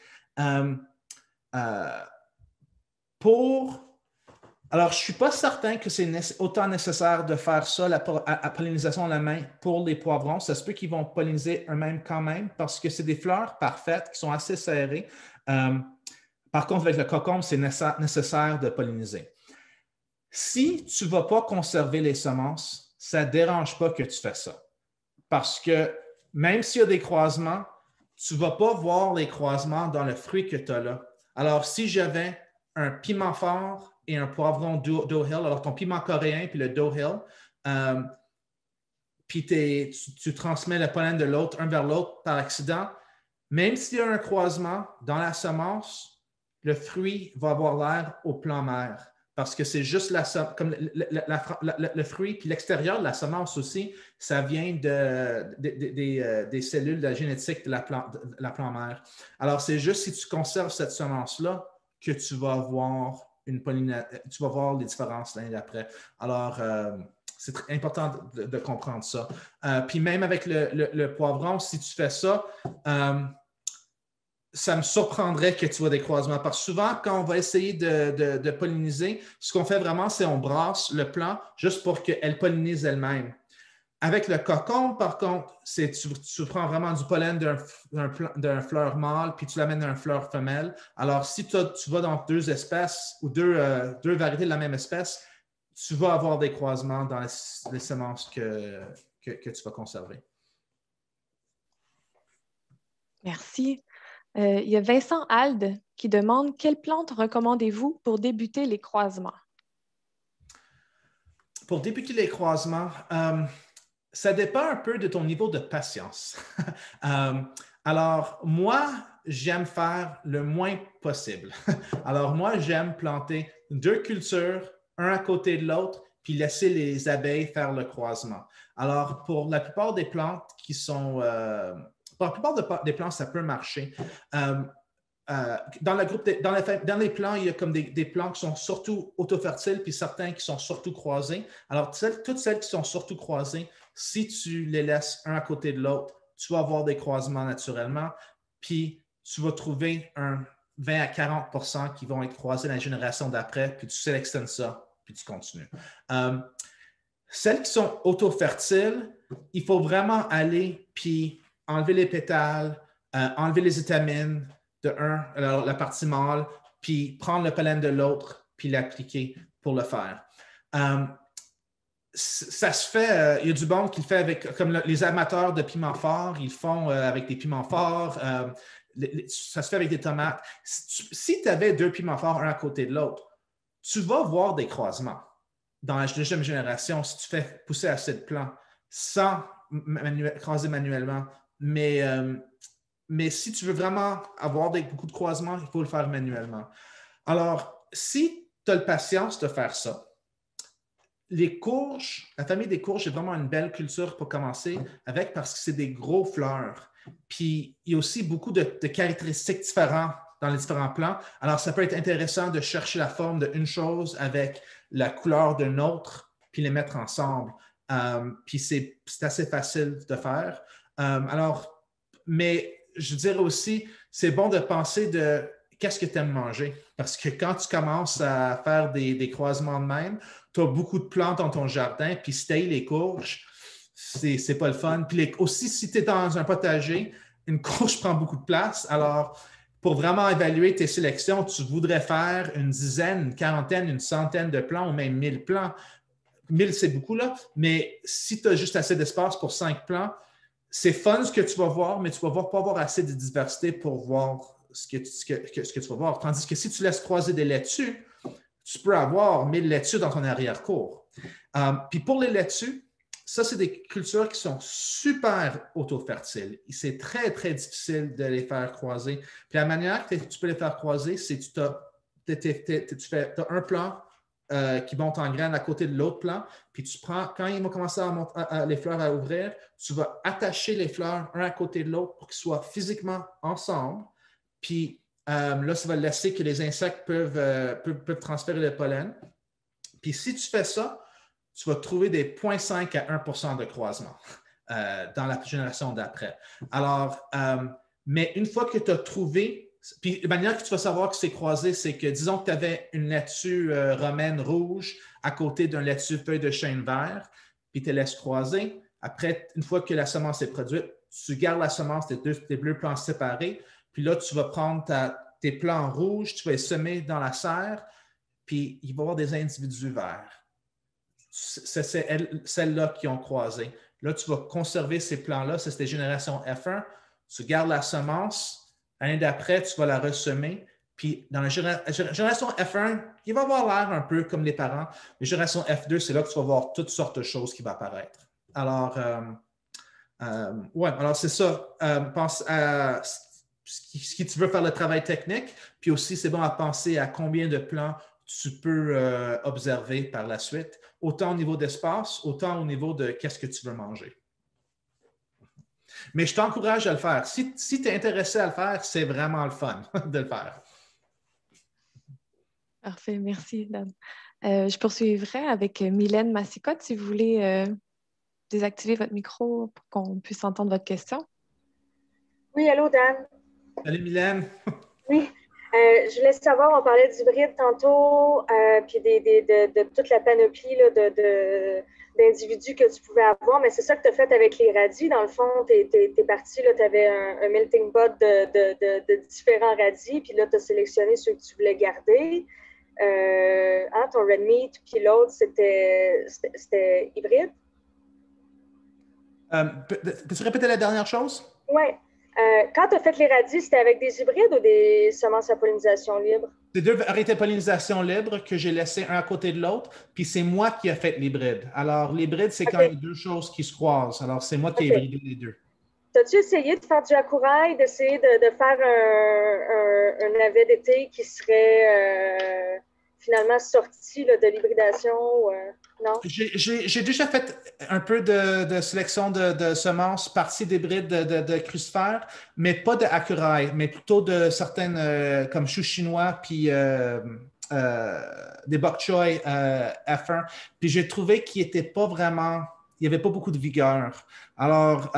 Alors, je ne suis pas certain que c'est autant nécessaire de faire ça, la pollinisation à la main pour les poivrons. Ça se peut qu'ils vont polliniser eux-mêmes quand même parce que c'est des fleurs parfaites qui sont assez serrées. Par contre, avec le cocombe, c'est nécessaire de polliniser. Si tu ne vas pas conserver les semences, ça ne dérange pas que tu fais ça. Parce que même s'il y a des croisements, tu ne vas pas voir les croisements dans le fruit que tu as là. Alors, si j'avais un piment fort et un poivron d'O'Hill, alors ton piment coréen puis le d'O'Hill, puis tu transmets le pollen de l'autre, un vers l'autre par accident, même s'il y a un croisement dans la semence, le fruit va avoir l'air au plan mère parce que c'est juste comme le fruit, puis l'extérieur de la semence aussi, ça vient des cellules de la génétique de la plante mère. Alors, c'est juste si tu conserves cette semence-là que tu vas voir tu vas voir les différences l'année d'après. Alors, c'est très important de comprendre ça. Puis même avec le poivron, si tu fais ça, ça me surprendrait que tu vois des croisements. Parce que souvent, quand on va essayer de polliniser, ce qu'on fait vraiment, c'est on brasse le plant juste pour qu'elle pollinise elle-même. Avec le cocon, par contre, tu prends vraiment du pollen d'un fleur mâle puis tu l'amènes dans une fleur femelle. Alors, si tu vas dans deux espèces ou deux variétés de la même espèce, tu vas avoir des croisements dans les semences que tu vas conserver. Merci. Il y a Vincent Alde qui demande quelle plante recommandez-vous pour débuter les croisements? Pour débuter les croisements, ça dépend un peu de ton niveau de patience. Alors, moi, j'aime faire le moins possible. Alors, moi, j'aime planter deux cultures, un à côté de l'autre, puis laisser les abeilles faire le croisement. Alors, pour la plupart des plantes qui sont... pour la plupart des plantes, ça peut marcher. Dans les plants, il y a comme des plants qui sont surtout autofertiles, puis certains qui sont surtout croisés. Alors, toutes celles qui sont surtout croisées, si tu les laisses un à côté de l'autre, tu vas avoir des croisements naturellement, puis tu vas trouver un 20 à 40 qui vont être croisés dans la génération d'après, puis tu sélectionnes ça, puis tu continues. Celles qui sont autofertiles, il faut vraiment aller, puis enlever les pétales, enlever les étamines de alors la partie mâle, puis prendre le pollen de l'autre, puis l'appliquer pour le faire. Ça se fait, il y a du monde qui le fait avec, comme les amateurs de piments forts, ils le font avec des piments forts. Ça se fait avec des tomates. Si tu avais deux piments forts, un à côté de l'autre, tu vas voir des croisements dans la deuxième génération si tu fais pousser assez de plants sans croiser manuellement. Mais si tu veux vraiment avoir beaucoup de croisements, il faut le faire manuellement. Alors, si tu as la patience de faire ça, les courges, la famille des courges est vraiment une belle culture pour commencer avec parce que c'est des gros fleurs. Puis, il y a aussi beaucoup de caractéristiques différentes dans les différents plants. Alors, ça peut être intéressant de chercher la forme d'une chose avec la couleur d'une autre, puis les mettre ensemble. Puis, c'est assez facile de faire. Mais je dirais aussi, c'est bon de penser de qu'est-ce que tu aimes manger. Parce que quand tu commences à faire des croisements de même, tu as beaucoup de plantes dans ton jardin, puis si tu as les courges, c'est pas le fun. Puis aussi, si tu es dans un potager, une courge prend beaucoup de place. Alors, pour vraiment évaluer tes sélections, tu voudrais faire une dizaine, une quarantaine, une centaine de plants ou même 1000 plants. 1000, c'est beaucoup, là. Mais si tu as juste assez d'espace pour 5 plants, c'est fun ce que tu vas voir, mais tu ne vas pas avoir assez de diversité pour voir ce que tu vas voir. Tandis que si tu laisses croiser des laitues, tu peux avoir 1000 laitues dans ton arrière-cour. Puis pour les laitues, ça, c'est des cultures qui sont super auto-fertiles. C'est très, très difficile de les faire croiser. Puis la manière que tu peux les faire croiser, c'est que tu as un plant qui monte en graines à côté de l'autre plant, puis tu prends, quand ils vont commencer les fleurs à ouvrir, tu vas attacher les fleurs un à côté de l'autre pour qu'ils soient physiquement ensemble. Puis là, ça va laisser que les insectes peuvent transférer le pollen. Puis si tu fais ça, tu vas trouver des 0,5 à 1 % de croisement dans la génération d'après. Alors, mais une fois que tu as trouvé, puis la manière que tu vas savoir que c'est croisé, c'est que disons que tu avais une laitue romaine rouge à côté d'un laitue feuille de chêne vert, puis tu les laisses croiser. Après, une fois que la semence est produite, tu gardes la semence, tes bleus plants séparés, puis là, tu vas prendre tes plants rouges, tu vas les semer dans la serre, puis il va y avoir des individus verts. C'est celles-là qui ont croisé. Là, tu vas conserver ces plants-là, c'est des générations F1. Tu gardes la semence, l'année d'après, tu vas la ressemer. Puis dans la génération F1, il va avoir l'air un peu comme les parents. La génération F2, c'est là que tu vas voir toutes sortes de choses qui vont apparaître. Alors, ouais, alors c'est ça. Pense à si tu veux faire le travail technique, puis aussi, c'est bon à penser à combien de plants tu peux observer par la suite, autant au niveau d'espace, autant au niveau de qu'est-ce que tu veux manger. Mais je t'encourage à le faire. Si tu es intéressé à le faire, c'est vraiment le fun de le faire. Parfait, merci, Dan. Je poursuivrai avec Mylène Massicotte, si vous voulez désactiver votre micro pour qu'on puisse entendre votre question. Oui, allô, Dan. Salut, Mylène. Oui. Je voulais savoir, on parlait d'hybride tantôt, puis de toute la panoplie là, d'individus que tu pouvais avoir, mais c'est ça que tu as fait avec les radis. Dans le fond, tu es parti, tu avais un melting pot de différents radis, puis là, tu as sélectionné ceux que tu voulais garder. Ton red meat, puis l'autre, c'était hybride? Peux-tu répéter la dernière chose? Oui. Quand tu as fait les radis, c'était avec des hybrides ou des semences à pollinisation libre? C'est 2 variétés de pollinisation libre que j'ai laissées un à côté de l'autre, puis c'est moi qui ai fait l'hybride. Alors, l'hybride, c'est quand il y a 2 choses qui se croisent. Alors, c'est moi qui ai hybridé les 2. As-tu essayé de faire du hakurai, d'essayer de faire un navet d'été qui serait finalement sorti là, de l'hybridation? Non? J'ai déjà fait un peu de sélection de semences parties d'hybrides de crucifères, mais pas de hakurai, mais plutôt de certaines comme chou chinois, puis des bok choy F1. Puis j'ai trouvé qu'il n'était pas vraiment, il n'y avait pas beaucoup de vigueur. Alors,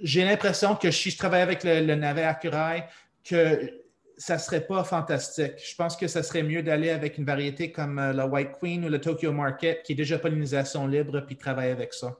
j'ai l'impression que si je travaillais avec le navet hakurai, que ça ne serait pas fantastique. Je pense que ça serait mieux d'aller avec une variété comme la White Queen ou le Tokyo Market, qui est déjà pollinisation libre, puis travailler avec ça.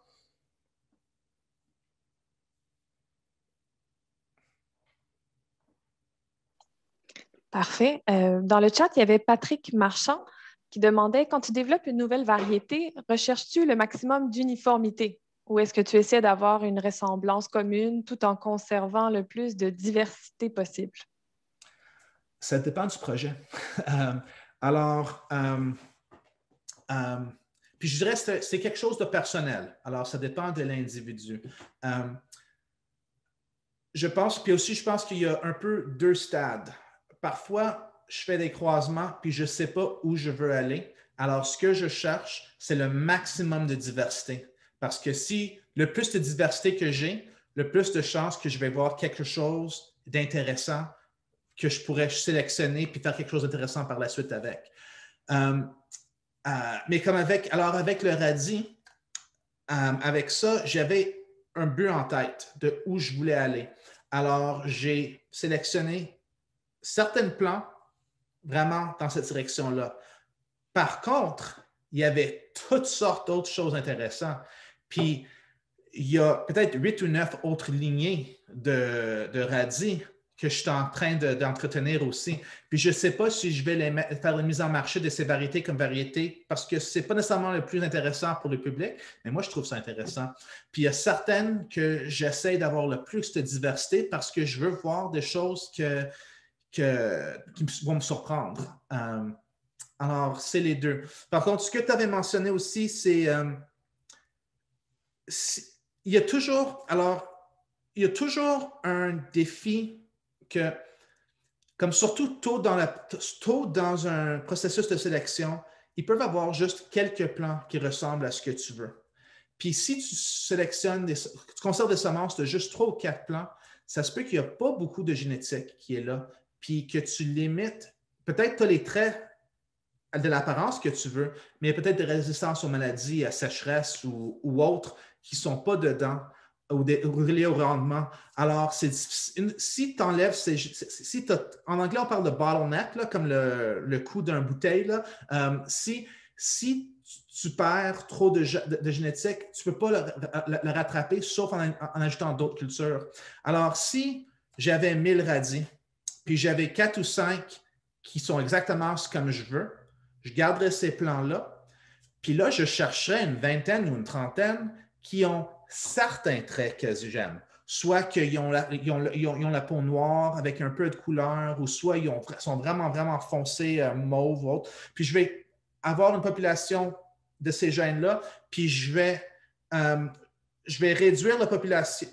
Parfait. Dans le chat, il y avait Patrick Marchand qui demandait, quand tu développes une nouvelle variété, recherches-tu le maximum d'uniformité ou est-ce que tu essaies d'avoir une ressemblance commune tout en conservant le plus de diversité possible? Ça dépend du projet. Alors, puis je dirais que c'est quelque chose de personnel. Alors, ça dépend de l'individu. Je pense qu'il y a un peu 2 stades. Parfois, je fais des croisements, puis je ne sais pas où je veux aller. Alors, ce que je cherche, c'est le maximum de diversité. Parce que si le plus de diversité que j'ai, le plus de chances que je vais voir quelque chose d'intéressant que je pourrais sélectionner puis faire quelque chose d'intéressant par la suite avec. Mais comme avec le radis, avec ça, j'avais un but en tête de où je voulais aller. Alors, j'ai sélectionné certains plans vraiment dans cette direction-là. Par contre, il y avait toutes sortes d'autres choses intéressantes. Puis, il y a peut-être 8 ou 9 autres lignées de radis que je suis en train d'entretenir aussi. Puis, je ne sais pas si je vais faire la mise en marché de ces variétés comme variétés parce que ce n'est pas nécessairement le plus intéressant pour le public, mais moi, je trouve ça intéressant. Puis, il y a certaines que j'essaie d'avoir le plus de diversité parce que je veux voir des choses qui vont me surprendre. Alors, c'est les deux. Par contre, ce que tu avais mentionné aussi, c'est il y a toujours un défi que, comme surtout tôt dans un processus de sélection, ils peuvent avoir juste quelques plants qui ressemblent à ce que tu veux. Puis si tu conserves des semences de juste 3 ou 4 plants, ça se peut qu'il n'y a pas beaucoup de génétique qui est là, puis que tu limites, peut-être tu as les traits de l'apparence que tu veux, mais peut-être des résistances aux maladies, à sécheresse ou autres qui ne sont pas dedans ou reliés au rendement. Alors, c'est difficile. Si tu enlèves en anglais, on parle de bottleneck, là, comme le coup d'un bouteille. Là. Si tu perds trop de génétique, tu ne peux pas le rattraper, sauf en ajoutant d'autres cultures. Alors, si j'avais 1000 radis, puis j'avais 4 ou 5 qui sont exactement comme je veux, je garderais ces plants-là, puis là, je chercherais une vingtaine ou une trentaine qui ont certains traits que j'aime. Soit qu'ils ont la peau noire avec un peu de couleur, ou soit ils sont vraiment, vraiment foncés, mauve ou autre. Puis je vais avoir une population de ces gènes-là, puis je vais réduire la population.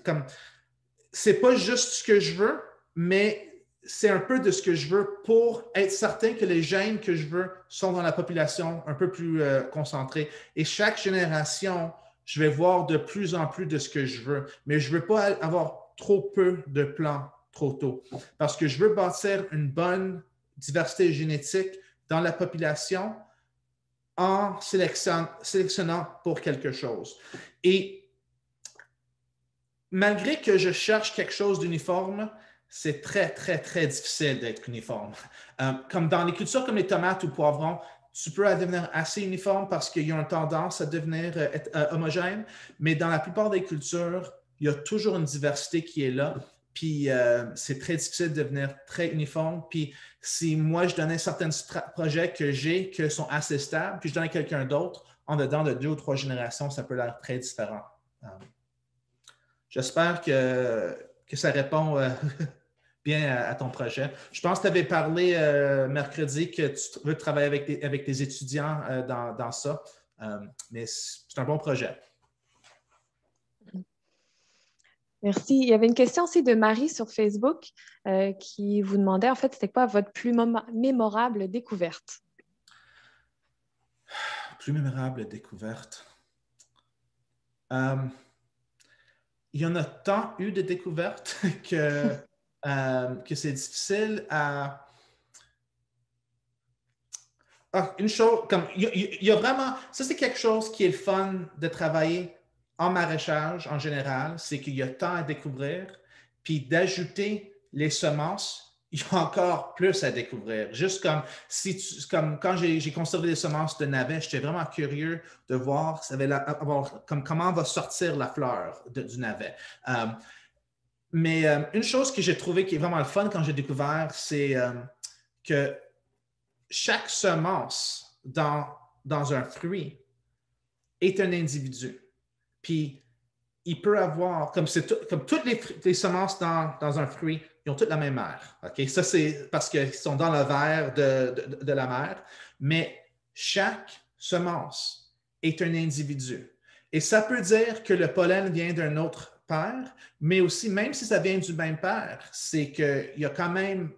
C'est pas juste ce que je veux, mais c'est un peu de ce que je veux pour être certain que les gènes que je veux sont dans la population un peu plus concentrés. Et chaque génération, je vais voir de plus en plus de ce que je veux. Mais je ne veux pas avoir trop peu de plants trop tôt parce que je veux bâtir une bonne diversité génétique dans la population en sélectionnant pour quelque chose. Et malgré que je cherche quelque chose d'uniforme, c'est très, très, très difficile d'être uniforme. Comme dans les cultures comme les tomates ou poivrons, tu peux devenir assez uniforme parce qu'ils ont une tendance à devenir homogènes, mais dans la plupart des cultures, il y a toujours une diversité qui est là, puis c'est très difficile de devenir très uniforme. Puis si moi, je donnais certains projets que j'ai qui sont assez stables, puis je donnais à quelqu'un d'autre, en dedans de 2 ou 3 générations, ça peut l'air très différent. J'espère que ça répond bien à ton projet. Je pense que tu avais parlé mercredi que tu veux travailler avec tes étudiants dans ça, mais c'est un bon projet. Merci. Il y avait une question aussi de Marie sur Facebook qui vous demandait, en fait, c'était quoi votre plus mémorable découverte? Plus mémorable découverte. Il y en a tant eu de découvertes que c'est difficile à... une chose, comme il y a vraiment... Ça, c'est quelque chose qui est le fun de travailler en maraîchage en général, c'est qu'il y a tant à découvrir, puis d'ajouter les semences, il y a encore plus à découvrir. Juste comme quand j'ai conservé les semences de navets, j'étais vraiment curieux de voir comment va sortir la fleur du navet. Mais une chose que j'ai trouvée qui est vraiment le fun quand j'ai découvert, c'est que chaque semence dans un fruit est un individu. Puis, il peut avoir, comme toutes les semences dans un fruit, ils ont toutes la même mère. Okay? Ça, c'est parce qu'ils sont dans le verre de la mère. Mais chaque semence est un individu. Et ça peut dire que le pollen vient d'un autre père, mais aussi, même si ça vient du même père, c'est qu'il y a quand même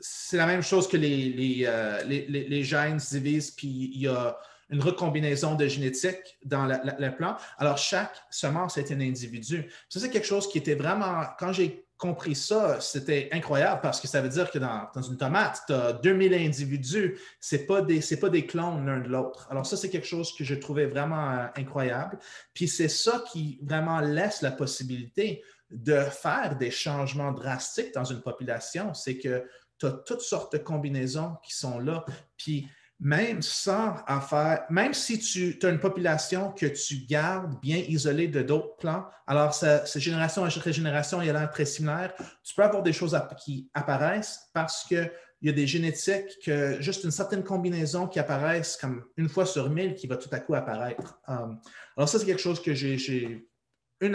c'est la même chose que les gènes se divisent, puis il y a une recombinaison de génétique dans le plan. Alors, chaque semence est un individu. Ça, c'est quelque chose qui était vraiment, quand j'ai compris ça, c'était incroyable parce que ça veut dire que dans une tomate, tu as 2000 individus. Ce n'est pas des clones l'un de l'autre. Alors, ça, c'est quelque chose que je trouvais vraiment incroyable. Puis, c'est ça qui vraiment laisse la possibilité de faire des changements drastiques dans une population. C'est que tu as toutes sortes de combinaisons qui sont là. Puis, même si tu as une population que tu gardes bien isolée de d'autres plants, alors c'est génération après génération, il y a l'air très similaire, tu peux avoir des choses qui apparaissent parce qu'il y a des génétiques que juste une certaine combinaison qui apparaissent comme une fois sur 1000 qui va tout à coup apparaître. Alors ça, c'est quelque chose que j'ai un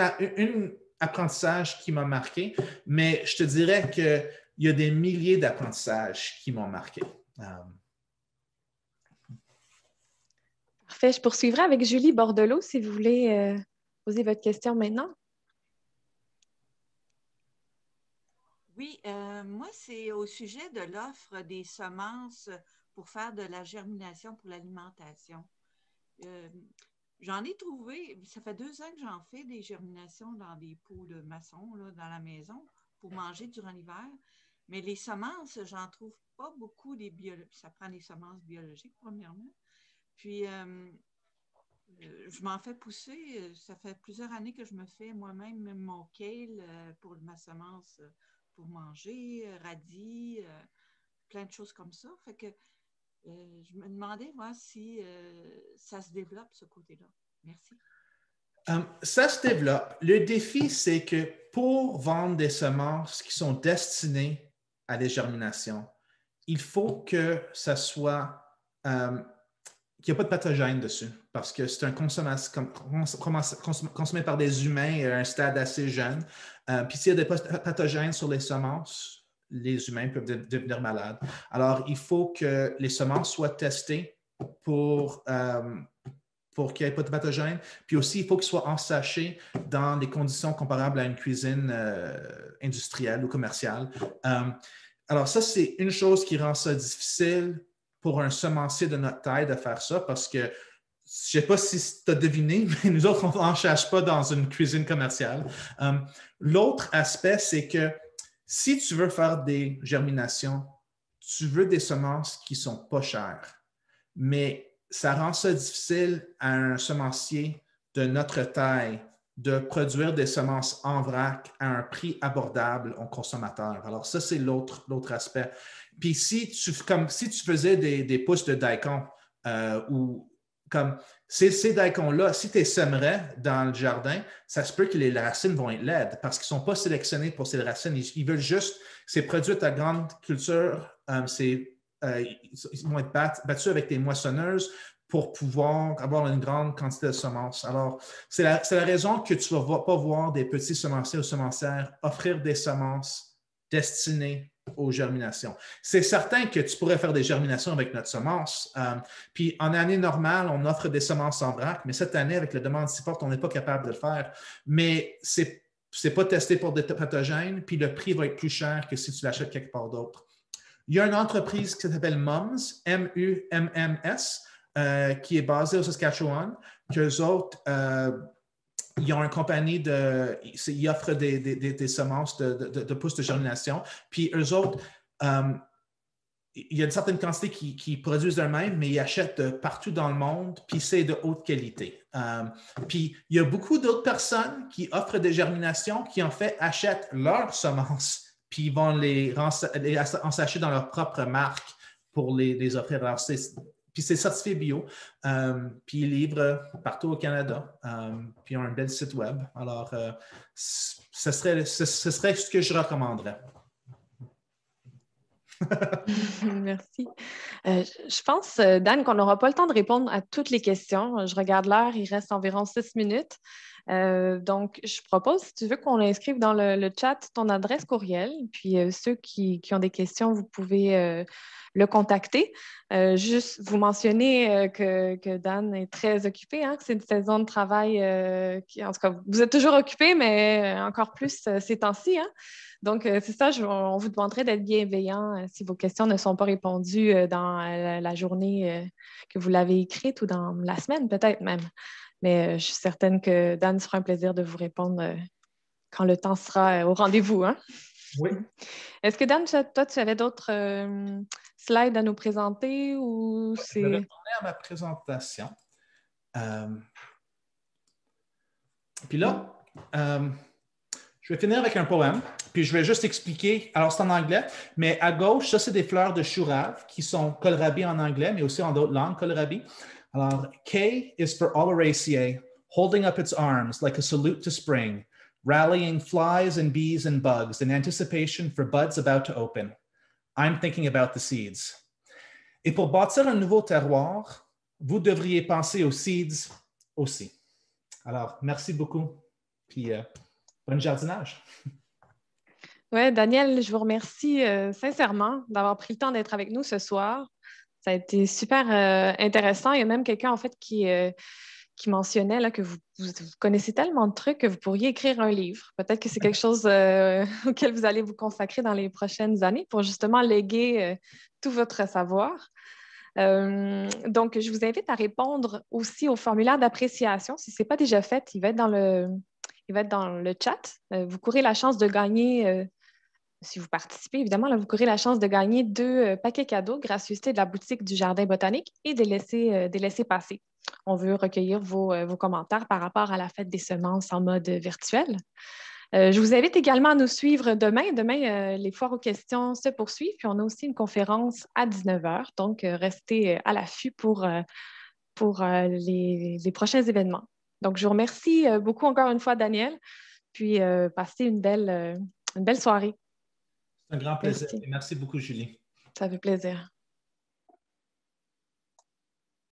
apprentissage qui m'a marqué, mais je te dirais qu'il y a des milliers d'apprentissages qui m'ont marqué. Parfait. Je poursuivrai avec Julie Bordelot, si vous voulez poser votre question maintenant. Oui, moi, c'est au sujet de l'offre des semences pour faire de la germination pour l'alimentation. J'en ai trouvé, ça fait 2 ans que j'en fais des germinations dans des pots de maçon là, dans la maison pour manger durant l'hiver. Mais les semences, j'en trouve pas beaucoup. Ça prend des semences biologiques, premièrement. Puis, je m'en fais pousser. Ça fait plusieurs années que je me fais moi-même mon kale pour ma semence pour manger, radis, plein de choses comme ça. Fait que je me demandais, moi, si ça se développe, ce côté-là. Merci. Ça se développe. Le défi, c'est que pour vendre des semences qui sont destinées à des germinations, il faut que ça soit... qu'il n'y a pas de pathogènes dessus, parce que c'est un consommé par des humains à un stade assez jeune. Puis s'il y a des pathogènes sur les semences, les humains peuvent devenir malades. Alors, il faut que les semences soient testées pour qu'il n'y ait pas de pathogènes. Puis aussi, il faut qu'ils soient ensachés dans des conditions comparables à une cuisine industrielle ou commerciale. Alors, ça, c'est une chose qui rend ça difficile pour un semencier de notre taille de faire ça parce que, je ne sais pas si tu as deviné, mais nous autres, on n'enchache pas dans une cuisine commerciale. L'autre aspect, c'est que si tu veux faire des germinations, tu veux des semences qui ne sont pas chères, mais ça rend ça difficile à un semencier de notre taille de produire des semences en vrac à un prix abordable aux consommateurs. Alors ça, c'est l'autre aspect. Puis si tu faisais des pousses de daikon ou comme ces daikons-là, si tu les sèmerais dans le jardin, ça se peut que les racines vont être laides parce qu'ils ne sont pas sélectionnés pour ces racines. Ils veulent juste, c'est produit à grande culture, ils vont être battus avec des moissonneuses pour pouvoir avoir une grande quantité de semences. Alors, c'est la raison que tu ne vas pas voir des petits semenciers ou semencières offrir des semences destinées aux germinations. C'est certain que tu pourrais faire des germinations avec notre semence. Puis en année normale, on offre des semences en vrac, mais cette année, avec la demande si forte, on n'est pas capable de le faire. Mais c'est pas testé pour des pathogènes, puis le prix va être plus cher que si tu l'achètes quelque part d'autre. Il y a une entreprise qui s'appelle Mums, M-U-M-M-S, qui est basée au Saskatchewan, qu'eux autres, ils ont une compagnie ils offrent des semences de pousses de germination. Puis eux autres, il y a une certaine quantité qui produisent eux-mêmes, mais ils achètent partout dans le monde, puis c'est de haute qualité. Puis il y a beaucoup d'autres personnes qui offrent des germinations qui, en fait, achètent leurs semences, puis ils vont les ensacher dans leur propre marque pour les offrir. Alors, puis c'est certifié bio, puis ils livrent partout au Canada, puis ils ont un bel site web. Alors, ce serait ce que je recommanderais. Merci. Je pense, Dan, qu'on n'aura pas le temps de répondre à toutes les questions. Je regarde l'heure, il reste environ 6 minutes. Donc, je propose, si tu veux, qu'on inscrive dans le chat ton adresse courriel. Puis, ceux qui ont des questions, vous pouvez le contacter. Juste vous mentionner que Dan est très occupé, hein, que c'est une saison de travail en tout cas, vous êtes toujours occupé, mais encore plus ces temps-ci. Hein? Donc, c'est ça, on vous demanderait d'être bienveillant si vos questions ne sont pas répondues dans la journée que vous l'avez écrite ou dans la semaine, peut-être même. Mais je suis certaine que Dan se fera un plaisir de vous répondre quand le temps sera au rendez-vous. Hein? Oui. Est-ce que Dan, toi, tu avais d'autres slides à nous présenter ou c'est... Je vais retourner à ma présentation. Puis là, je vais finir avec un poème, puis je vais juste expliquer. Alors, c'est en anglais, mais à gauche, ça, c'est des fleurs de chourave qui sont kohlrabi en anglais, mais aussi en d'autres langues, kohlrabi. Alors, K is for Oleracea, holding up its arms like a salute to spring, rallying flies and bees and bugs in anticipation for buds about to open. I'm thinking about the seeds. Et pour bâtir un nouveau terroir, vous devriez penser aux seeds aussi. Alors, merci beaucoup, puis bon jardinage. Oui, Daniel, je vous remercie sincèrement d'avoir pris le temps d'être avec nous ce soir. Ça a été super intéressant. Il y a même quelqu'un, en fait, qui mentionnait là, que vous connaissez tellement de trucs que vous pourriez écrire un livre. Peut-être que c'est quelque chose auquel vous allez vous consacrer dans les prochaines années pour justement léguer tout votre savoir. Donc, je vous invite à répondre aussi au formulaire d'appréciation. Si ce n'est pas déjà fait, il va être dans le chat. Vous courez la chance de gagner, si vous participez, évidemment, là, vous courez la chance de gagner 2 paquets cadeaux, gracieuseté de la boutique du Jardin botanique et des laissez-passer. On veut recueillir vos commentaires par rapport à la fête des semences en mode virtuel. Je vous invite également à nous suivre demain. Demain, les foires aux questions se poursuivent. Puis on a aussi une conférence à 19h. Donc, restez à l'affût pour les prochains événements. Donc, je vous remercie beaucoup encore une fois, Daniel. Puis, passez une belle soirée. C'est un grand plaisir. Merci. Merci beaucoup, Julie. Ça fait plaisir.